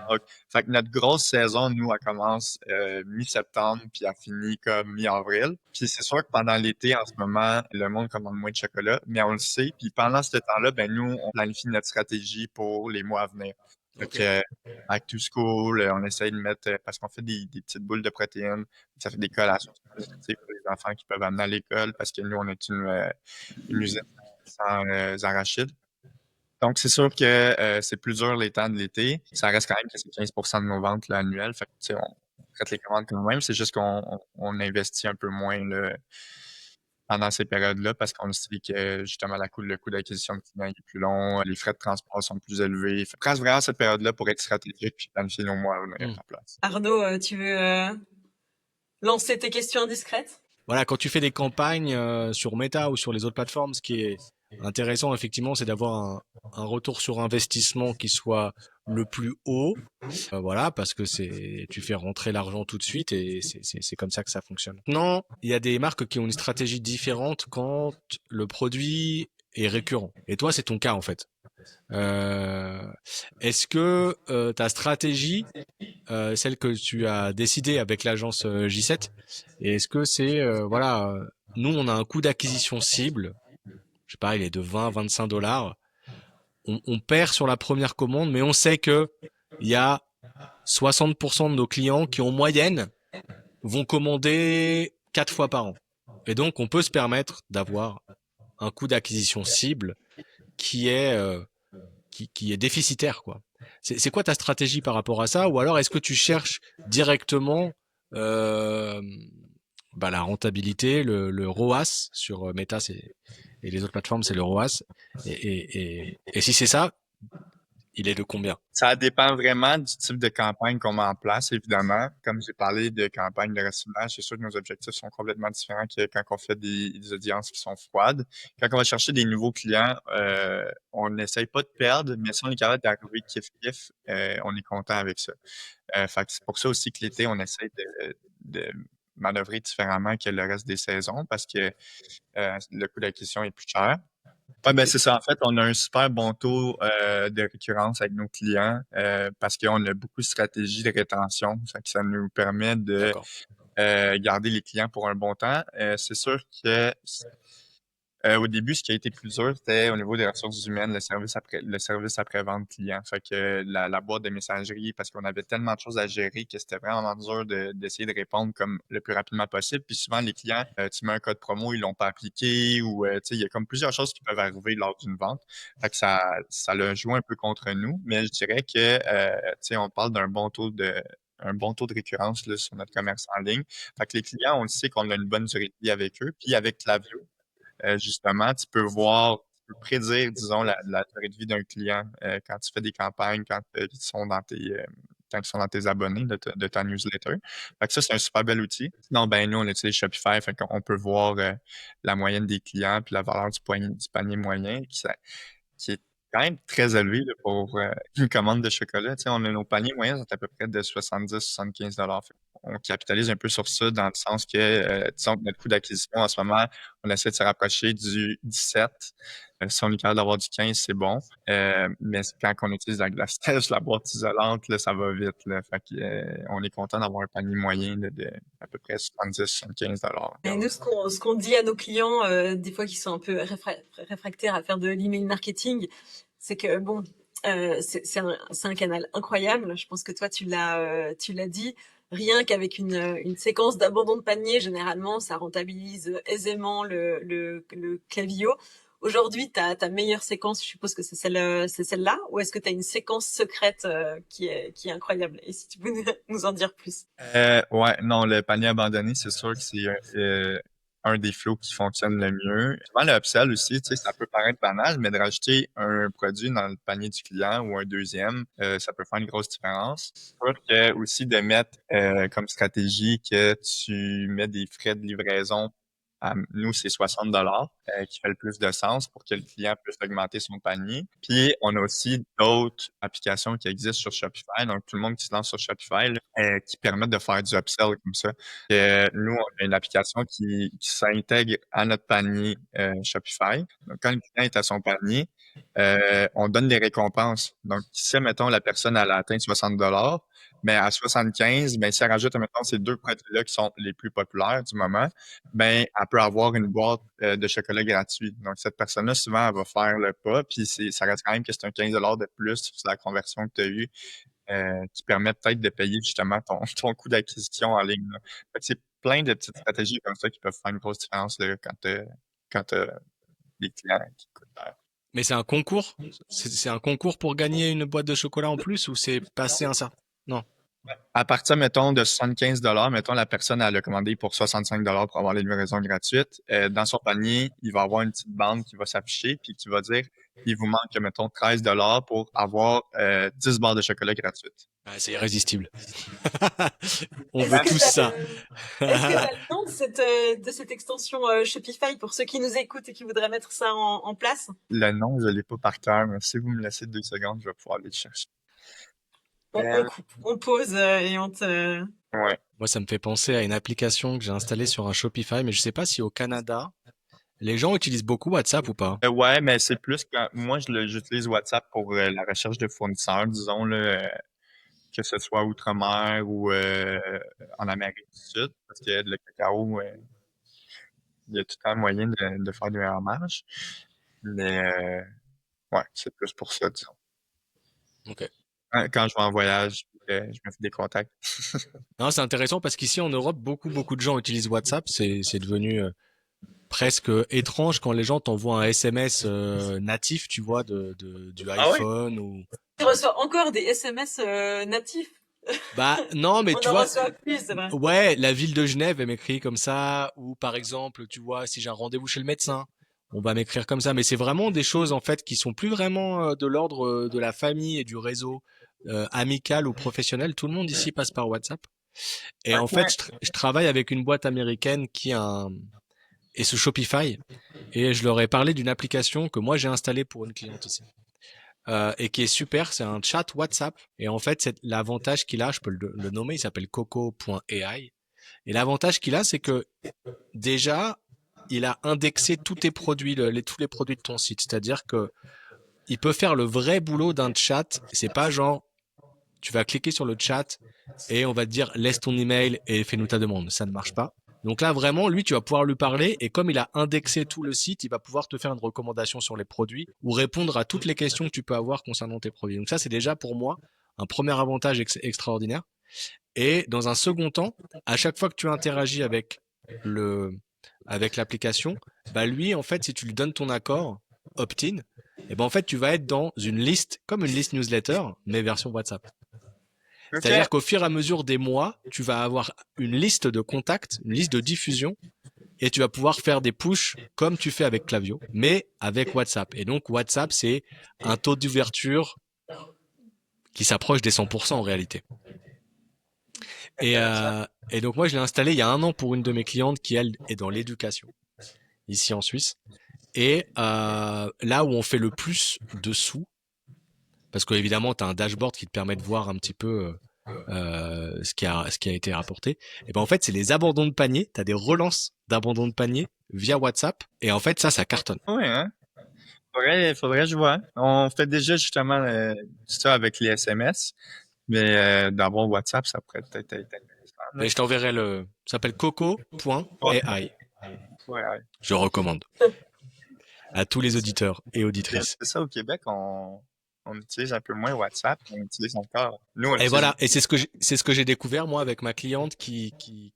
Donc, fait que notre grosse saison, nous, elle commence mi-septembre, puis elle finit comme mi-avril. Puis c'est sûr que pendant l'été, en ce moment, le monde commande moins de chocolat, mais on le sait. Puis pendant ce temps-là, ben nous, on planifie notre stratégie pour les mois à venir. Fait Ok. que back to school, on essaye de mettre, parce qu'on fait des petites boules de protéines, ça fait des collations nutritives pour les enfants qui peuvent amener à l'école, parce que nous, on est une usine sans arachides. Donc, c'est sûr que c'est plus dur les temps de l'été. Ça reste quand même que c'est 15% de nos ventes là, annuelles. Fait que, tu sais, on traite les commandes quand même. C'est juste qu'on investit un peu moins là, pendant ces périodes-là parce qu'on sait que justement le coût d'acquisition de clients est plus long, les frais de transport sont plus élevés. Fait que reste vraiment cette période-là pour être stratégique puis planifier nos mois à venir Hmm. en place. Arnaud, tu veux lancer tes questions indiscrètes? Voilà, quand tu fais des campagnes sur Meta ou sur les autres plateformes, ce qui est intéressant effectivement, c'est d'avoir un retour sur investissement qui soit le plus haut. Voilà, parce que tu fais rentrer l'argent tout de suite et c'est comme ça que ça fonctionne. Maintenant, il y a des marques qui ont une stratégie différente quand le produit est récurrent. Et toi, c'est ton cas en fait. Est-ce que ta stratégie, celle que tu as décidée avec l'agence J7, et est-ce que c'est voilà, nous on a un coût d'acquisition cible, je sais pas, il est de 20-25 $. On perd sur la première commande, mais on sait que il y a 60% de nos clients qui en moyenne vont commander 4 fois par an. Et donc on peut se permettre d'avoir un coût d'acquisition cible qui est qui est déficitaire, quoi. C'est quoi ta stratégie par rapport à ça? Ou alors est-ce que tu cherches directement euh, la rentabilité, le ROAS sur Meta et les autres plateformes, c'est le ROAS. Et si c'est ça, il est de combien? Ça dépend vraiment du type de campagne qu'on met en place, évidemment. Comme j'ai parlé de campagne de recyclage, c'est sûr que nos objectifs sont complètement différents que quand on fait des audiences qui sont froides. Quand on va chercher des nouveaux clients, on n'essaye pas de perdre, mais si on est capable d'arriver kiff-kiff, on est content avec ça. Fait que c'est pour ça aussi que l'été, on essaie de manœuvrer différemment que le reste des saisons parce que le coût d'acquisition est plus cher. Ouais, ben c'est ça. En fait, on a un super bon taux de récurrence avec nos clients parce qu'on a beaucoup de stratégies de rétention. Ça nous permet de D'accord. garder les clients pour un bon temps. C'est sûr que au début, ce qui a été plus dur, c'était au niveau des ressources humaines, le service après-vente client. Fait que la boîte de messagerie, parce qu'on avait tellement de choses à gérer que c'était vraiment dur d'essayer de répondre comme le plus rapidement possible. Puis souvent, les clients, tu mets un code promo, ils l'ont pas appliqué ou tu sais, il y a comme plusieurs choses qui peuvent arriver lors d'une vente. Fait que ça l'a joué un peu contre nous. Mais je dirais que tu sais, on parle d'un bon taux de un bon taux de récurrence là, sur notre commerce en ligne. Fait que les clients, on le sait qu'on a une bonne durée de vie avec eux. Puis avec Klaviyo, justement, tu peux prédire, disons, la durée de vie d'un client quand tu fais des campagnes, quand ils sont dans tes abonnés de ta newsletter. Fait que ça, c'est un super bel outil. Sinon, ben, nous, on utilise Shopify, fait qu'on peut voir la moyenne des clients puis la valeur du panier moyen qui est quand même très élevé là, pour une commande de chocolat. Tu sais, on a nos paniers moyens sont à peu près de 70-75 $. On capitalise un peu sur ça dans le sens que, disons que notre coût d'acquisition en ce moment, on essaie de se rapprocher du 17. Si on est capable d'avoir du 15, c'est bon. Mais quand on utilise la glace sèche, la boîte isolante, là, ça va vite. Là. Fait que, on est content d'avoir un panier moyen là, de à peu près 70-75 $. Et nous, ce qu'on dit à nos clients, des fois qui sont un peu réfractaires à faire de l'email marketing, c'est que bon, c'est un canal incroyable. Je pense que toi, tu l'as dit. Rien qu'avec une séquence d'abandon de panier, généralement, ça rentabilise aisément le Klaviyo. Aujourd'hui, ta meilleure séquence, je suppose que c'est celle-là, ou est-ce que tu as une séquence secrète qui est incroyable? Et si tu peux nous en dire plus. Ouais, non, le panier abandonné, c'est sûr que c'est un des flows qui fonctionne le mieux. Souvent, le upsell aussi, tu sais, ça peut paraître banal, mais de rajouter un produit dans le panier du client ou un deuxième, ça peut faire une grosse différence. C'est sûr que aussi de mettre comme stratégie que tu mets des frais de livraison nous, c'est 60 qui fait le plus de sens pour que le client puisse augmenter son panier. Puis, on a aussi d'autres applications qui existent sur Shopify. Donc, tout le monde qui se lance sur Shopify, là, qui permettent de faire du upsell comme ça. Nous, on a une application qui s'intègre à notre panier Shopify. Donc, quand le client est à son panier, on donne des récompenses. Donc, si, mettons, la personne elle a atteint 60 mais à 75, ben, si elle rajoute, mettons, ces 2 produits-là qui sont les plus populaires du moment, ben, elle peut avoir une boîte de chocolat gratuit. Donc, cette personne-là, souvent, elle va faire le pas, puis ça reste quand même que c'est un 15 de plus sur la conversion que tu as eue, qui permet peut-être de payer justement ton coût d'acquisition en ligne, là. Fait que c'est plein de petites stratégies comme ça qui peuvent faire une grosse différence là, quand t'as des clients qui coûtent cher. Mais c'est un concours? C'est un concours pour gagner une boîte de chocolat en plus ou c'est passer un certain... Non. À partir, mettons, de 75 mettons, la personne, elle a commandé pour 65 pour avoir les livraisons gratuites. Dans son panier, il va avoir une petite bande qui va s'afficher puis qui va dire il vous manque, mettons, 13 pour avoir 10 barres de chocolat gratuites. Ah, c'est irrésistible. On Est-ce veut que tous t'as ça. Est-ce que tu as le nom de cette extension Shopify pour ceux qui nous écoutent et qui voudraient mettre ça en place? Le nom, je l'ai pas par cœur, mais si vous me laissez 2 secondes, je vais pouvoir aller le chercher. On coupe, on pause et on te... Ouais. Moi, ça me fait penser à une application que j'ai installée sur un Shopify, mais je sais pas si au Canada, les gens utilisent beaucoup WhatsApp ou pas. Ouais, mais c'est plus que moi, j'utilise WhatsApp pour la recherche de fournisseurs, disons, là, que ce soit outre-mer ou en Amérique du Sud, parce que le cacao, il y a tout le temps moyen de faire des meilleures marges. Mais ouais, c'est plus pour ça, disons. Ok. Quand je vais en voyage, je me fais des contacts. Non, c'est intéressant parce qu'ici en Europe, beaucoup de gens utilisent WhatsApp. C'est devenu presque étrange quand les gens t'envoient un SMS natif, tu vois, du Ah ouais? iPhone ou. Tu reçois encore des SMS natifs. Bah non, mais On tu en vois, reçoit plus, c'est vrai. ouais, la ville de Genève, elle m'écrit comme ça, ou par exemple, tu vois, si j'ai un rendez-vous chez le médecin, on va m'écrire comme ça. Mais c'est vraiment des choses en fait qui sont plus vraiment de l'ordre de la famille et du réseau amical ou professionnel. Tout le monde ici passe par WhatsApp. Et en fait, Ouais. je travaille avec une boîte américaine qui a et ce Shopify, et je leur ai parlé d'une application que moi j'ai installée pour une cliente ici. Et qui est super, c'est un chat WhatsApp. Et en fait, c'est l'avantage qu'il a, je peux le nommer, il s'appelle coco.ai. Et l'avantage qu'il a, c'est que déjà, il a indexé tous tes produits, tous les produits de ton site. C'est-à-dire que il peut faire le vrai boulot d'un chat. C'est pas genre, tu vas cliquer sur le chat et on va te dire laisse ton email et fais-nous ta demande. Ça ne marche pas. Donc là, vraiment, lui, tu vas pouvoir lui parler et comme il a indexé tout le site, il va pouvoir te faire une recommandation sur les produits ou répondre à toutes les questions que tu peux avoir concernant tes produits. Donc ça, c'est déjà pour moi un premier avantage extraordinaire. Et dans un second temps, à chaque fois que tu interagis avec l'application, bah lui, en fait, si tu lui donnes ton accord, opt-in, et ben en fait, tu vas être dans une liste, comme une liste newsletter, mais version WhatsApp. Ok. C'est-à-dire qu'au fur et à mesure des mois, tu vas avoir une liste de contacts, une liste de diffusion, et tu vas pouvoir faire des pushs comme tu fais avec Klaviyo, mais avec WhatsApp. Et donc WhatsApp, c'est un taux d'ouverture qui s'approche des 100% en réalité. Et donc moi, je l'ai installé il y a 1 an pour une de mes clientes qui, elle, est dans l'éducation, ici en Suisse. Et là où on fait le plus de sous, parce qu'évidemment, tu as un dashboard qui te permet de voir un petit peu ce qui a été rapporté. Et ben en fait, c'est les abandons de panier. Tu as des relances d'abandons de panier via WhatsApp. Et en fait, ça cartonne. Ouais, hein? Faudrait que je vois. On fait déjà justement ça avec les SMS, mais d'avoir WhatsApp, ça pourrait peut-être être intéressant, là. Mais je t'enverrai ça s'appelle coco.ai. Ouais. Je recommande à tous les auditeurs et auditrices. C'est ça, au Québec, on utilise un peu moins WhatsApp, on utilise encore. Nous, on Et utilise- voilà, et c'est ce que j'ai découvert moi avec ma cliente qui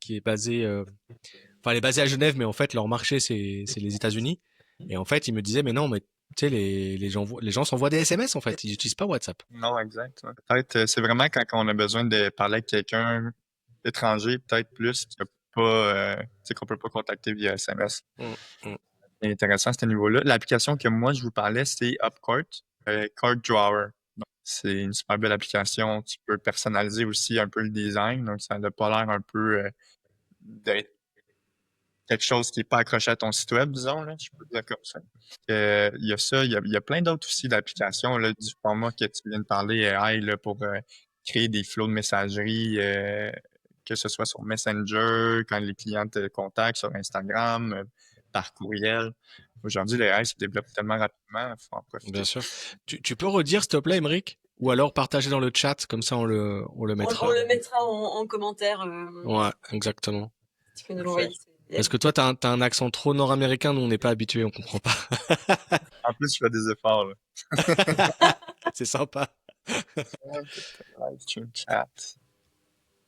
est basée enfin elle est basée à Genève mais en fait leur marché c'est les États-Unis et en fait il me disait mais non mais tu sais les gens s'envoient des SMS en fait, ils n'utilisent pas WhatsApp. Non, exact. Ouais. Peut-être, c'est vraiment quand on a besoin de parler avec quelqu'un étranger, peut-être plus, qu'il y a pas, tu sais, qu'on peut pas contacter via SMS. Mm, mm. C'est intéressant à ce niveau-là. L'application que moi, je vous parlais, c'est Upcourt, Card Drawer. Donc, c'est une super belle application. Tu peux personnaliser aussi un peu le design. Donc, ça n'a pas l'air un peu d'être quelque chose qui est pas accroché à ton site web, disons, là, je peux dire comme ça. Il y a ça, il y a plein d'autres aussi d'applications, là, du format que tu viens de parler, AI, là, pour créer des flows de messagerie, que ce soit sur Messenger, quand les clients te contactent sur Instagram, par courriel. Aujourd'hui, le AI se développe tellement rapidement, il faut en Bien profiter. sûr. Tu peux redire, s'il te plaît, Émeric? Ou alors partager dans le chat, comme ça on le mettra. On le mettra en commentaire. Ouais, exactement. Tu peux nous Parfait. l'envoyer. Parce que toi, t'as un accent trop nord-américain, nous on n'est pas habitués, on comprend pas. En plus, je fais des efforts, là. C'est sympa. Live stream chat.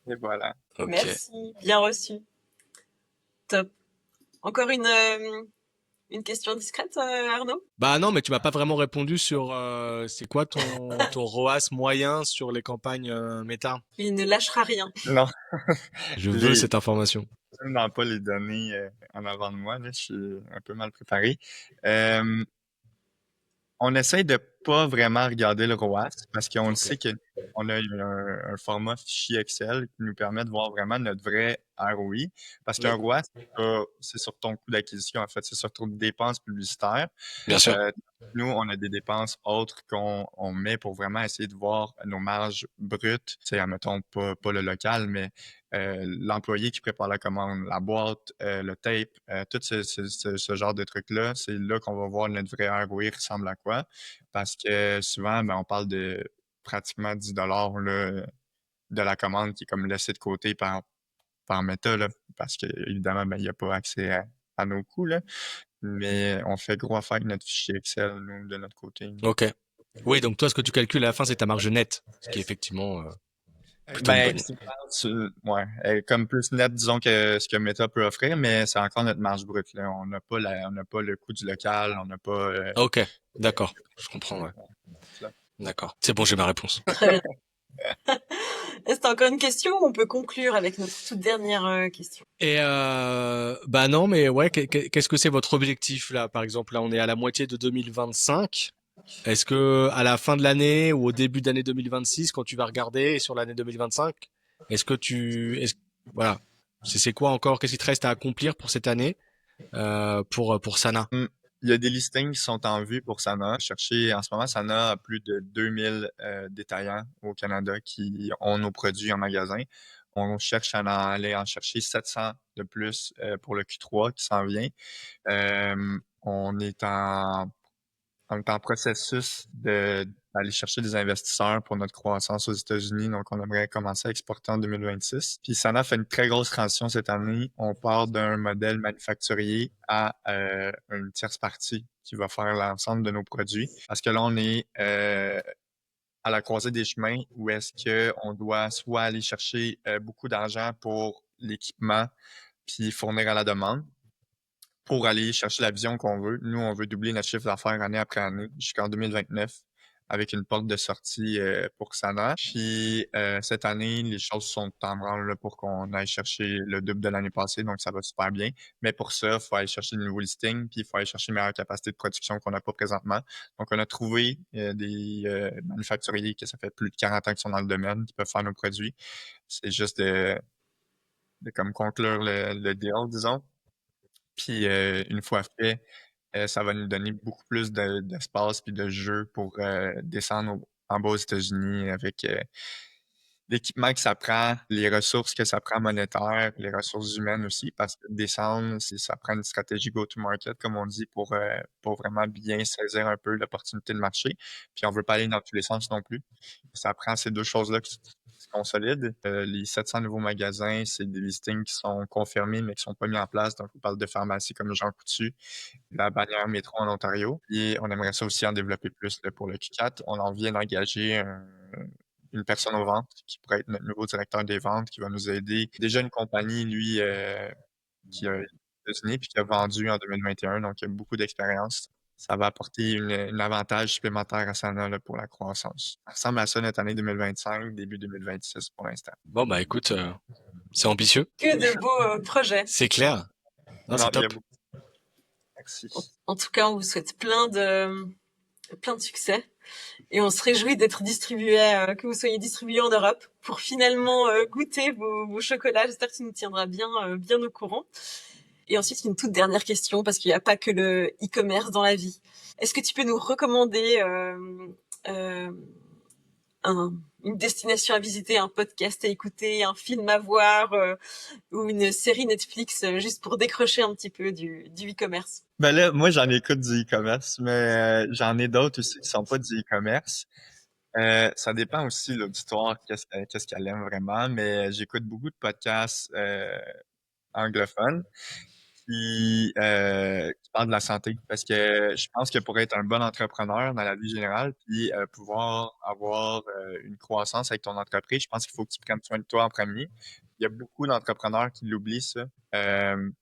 Et voilà. Ok. Merci, bien reçu. Top. Encore une question discrète, Arnaud? Bah non, mais tu m'as pas vraiment répondu sur c'est quoi ton ROAS moyen sur les campagnes méta. Il ne lâchera rien. Non, Je veux les, cette information. je n'ai pas les données en avant de moi, là, je suis un peu mal préparé. Euh, on essaye de pas vraiment regarder le ROAS parce qu'on le Ok. sait qu'on a un format fichier Excel qui nous permet de voir vraiment notre vrai ROI. Parce qu'un Oui. ROAS, c'est sur ton coût d'acquisition, en fait, c'est sur ton dépenses publicitaires. Bien sûr. Nous, on a des dépenses autres qu'on met pour vraiment essayer de voir nos marges brutes. Tu sais, admettons, pas le local, mais l'employé qui prépare la commande, la boîte, le tape, tout ce genre de trucs-là, c'est là qu'on va voir notre vrai ROI ressemble à quoi. Parce que souvent, ben, on parle de pratiquement 10 là, de la commande qui est comme laissée de côté par Meta, là, parce que évidemment, ben, il n'y a pas accès à nos coûts, là. Mais on fait gros affaire avec notre fichier Excel, nous, de notre côté. Ok. Oui, donc toi, ce que tu calcules à la fin, c'est ta marge nette, ce qui est effectivement plutôt une Ben, bonne. ouais, elle est comme plus net, disons, que ce que Meta peut offrir, mais c'est encore notre marge brute, là. On n'a pas le coût du local, on n'a pas, Ok, d'accord. Je comprends, ouais. ça. D'accord. C'est bon, j'ai ma réponse. Très bien. Est-ce que t'as encore une question ou on peut conclure avec notre toute dernière question? Et bah non, mais ouais, qu'est-ce que c'est votre objectif là? Par exemple, là, on est à la moitié de 2025. Est-ce que à la fin de l'année ou au début d'année 2026, quand tu vas regarder sur l'année 2025, voilà, c'est quoi encore? Qu'est-ce qui te reste à accomplir pour cette année pour Sana? Il y a des listings qui sont en vue pour Sana. En ce moment, Sana a plus de 2000 détaillants au Canada qui ont nos produits en magasin. On cherche à aller en chercher 700 de plus pour le Q3 qui s'en vient. Euh, on est en processus d'aller chercher des investisseurs pour notre croissance aux États-Unis. Donc, on aimerait commencer à exporter en 2026. Puis, Sana fait une très grosse transition cette année. On part d'un modèle manufacturier à une tierce partie qui va faire l'ensemble de nos produits. Parce que là, on est à la croisée des chemins où est-ce qu'on doit soit aller chercher beaucoup d'argent pour l'équipement puis fournir à la demande, pour aller chercher la vision qu'on veut. Nous, on veut doubler notre chiffre d'affaires année après année jusqu'en 2029 avec une porte de sortie pour Sana. Puis cette année, les choses sont en branle là, pour qu'on aille chercher le double de l'année passée, donc ça va super bien. Mais pour ça, il faut aller chercher de nouveaux listings, puis il faut aller chercher une meilleure capacité de production qu'on n'a pas présentement. Donc, on a trouvé des manufacturiers que ça fait plus de 40 ans qu'ils sont dans le domaine, qui peuvent faire nos produits. C'est juste de comme conclure le deal, disons. Puis une fois fait, ça va nous donner beaucoup plus d'espace puis de jeu pour descendre en bas aux États-Unis avec l'équipement que ça prend, les ressources que ça prend monétaires, les ressources humaines aussi, parce que descendre, ça prend une stratégie go-to-market, comme on dit, pour vraiment bien saisir un peu l'opportunité de marché. Puis on veut pas aller dans tous les sens non plus. Ça prend ces deux choses-là qui se consolident. Les 700 nouveaux magasins, c'est des listings qui sont confirmés, mais qui sont pas mis en place. Donc, on parle de pharmacies comme Jean Coutu, la bannière métro en Ontario. Et on aimerait ça aussi en développer plus là, pour le Q4. On en vient d'engager une personne aux ventes qui pourrait être notre nouveau directeur des ventes, qui va nous aider. Déjà une compagnie, lui, qui a États-Unis puis qui a vendu en 2021, donc il a beaucoup d'expérience. Ça va apporter un avantage supplémentaire à Sana là, pour la croissance. Ça ressemble à ça notre année 2025, début 2026 pour l'instant. Bon bah écoute, c'est ambitieux, Que de beaux projets. c'est clair. Non, c'est Il y a top. beaucoup. Merci. En tout cas, on vous souhaite plein de succès. Et on se réjouit d'être distribué, que vous soyez distribué en Europe pour finalement goûter vos chocolats. J'espère que tu nous tiendras bien au courant. Et ensuite, une toute dernière question, parce qu'il n'y a pas que le e-commerce dans la vie. Est-ce que tu peux nous recommander une destination à visiter, un podcast à écouter, un film à voir ou une série Netflix juste pour décrocher un petit peu du e-commerce? Ben là, moi, j'en écoute du e-commerce, mais j'en ai d'autres aussi qui sont pas du e-commerce. Ça dépend aussi de l'auditoire, qu'est-ce qu'elle aime vraiment, mais j'écoute beaucoup de podcasts anglophones qui parle de la santé. Parce que je pense que pour être un bon entrepreneur dans la vie générale, puis pouvoir avoir une croissance avec ton entreprise, je pense qu'il faut que tu prennes soin de toi en premier. Il y a beaucoup d'entrepreneurs qui l'oublient, ça.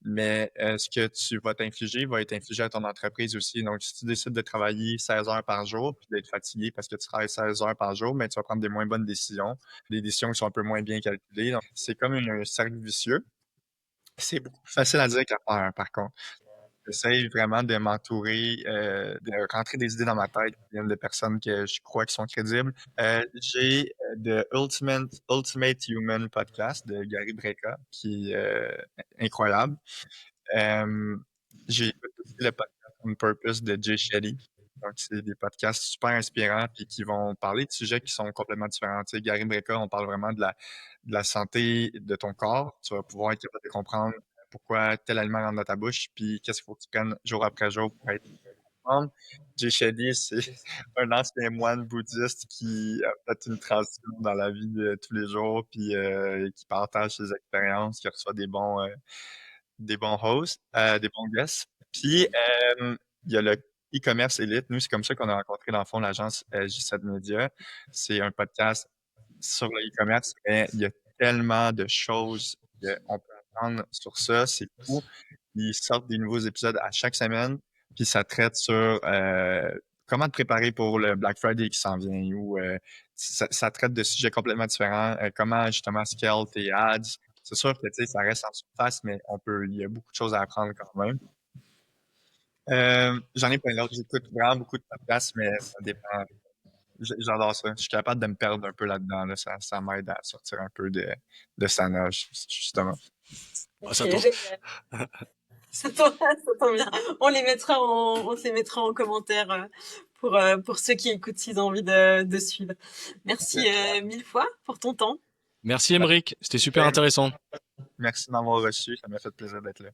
Mais ce que tu vas t'infliger va être infligé à ton entreprise aussi. Donc, si tu décides de travailler 16 heures par jour, puis d'être fatigué parce que tu travailles 16 heures par jour, mais tu vas prendre des moins bonnes décisions, des décisions qui sont un peu moins bien calculées. Donc, c'est comme un cercle vicieux. C'est beaucoup plus facile à dire qu'à faire, par contre. J'essaie vraiment de m'entourer, de rentrer des idées dans ma tête qui viennent de personnes que je crois qui sont crédibles. J'ai The Ultimate Human Podcast de Gary Brecka, qui est incroyable. Euh, j'ai écouté aussi le podcast On Purpose de Jay Shetty. Donc, c'est des podcasts super inspirants puis qui vont parler de sujets qui sont complètement différents. Tu sais, Gary Brecka, on parle vraiment de la santé de ton corps. Tu vas pouvoir être capable de comprendre pourquoi tel aliment rentre dans ta bouche, puis qu'est-ce qu'il faut que tu prennes jour après jour pour être capable. Jay Shetty, c'est un ancien moine bouddhiste qui a fait une transition dans la vie de tous les jours, puis qui partage ses expériences, qui reçoit des bons hosts, des bons guests. Puis, il y a le e-commerce Elite. Nous, c'est comme ça qu'on a rencontré, dans le fond, l'agence J7 Media. C'est un podcast sur le e-commerce, mais il y a tellement de choses qu'on peut apprendre sur ça. C'est fou. Ils sortent des nouveaux épisodes à chaque semaine, puis ça traite sur comment te préparer pour le Black Friday qui s'en vient, ou ça traite de sujets complètement différents, comment justement scale tes ads. C'est sûr que tu sais, ça reste en surface, mais il y a beaucoup de choses à apprendre quand même. J'en ai plein d'autres. J'écoute vraiment beaucoup de podcasts, mais ça dépend. J'adore ça. Je suis capable de me perdre un peu là-dedans. Là. Ça m'aide à sortir un peu de sa nage, justement. Ah, Ok, ça tombe. génial. Ça tombe bien. On se les mettra en commentaire pour ceux qui écoutent s'ils ont envie de suivre. Merci mille fois pour ton temps. Merci Émeric, c'était super intéressant. Merci de m'avoir reçu. Ça m'a fait plaisir d'être là.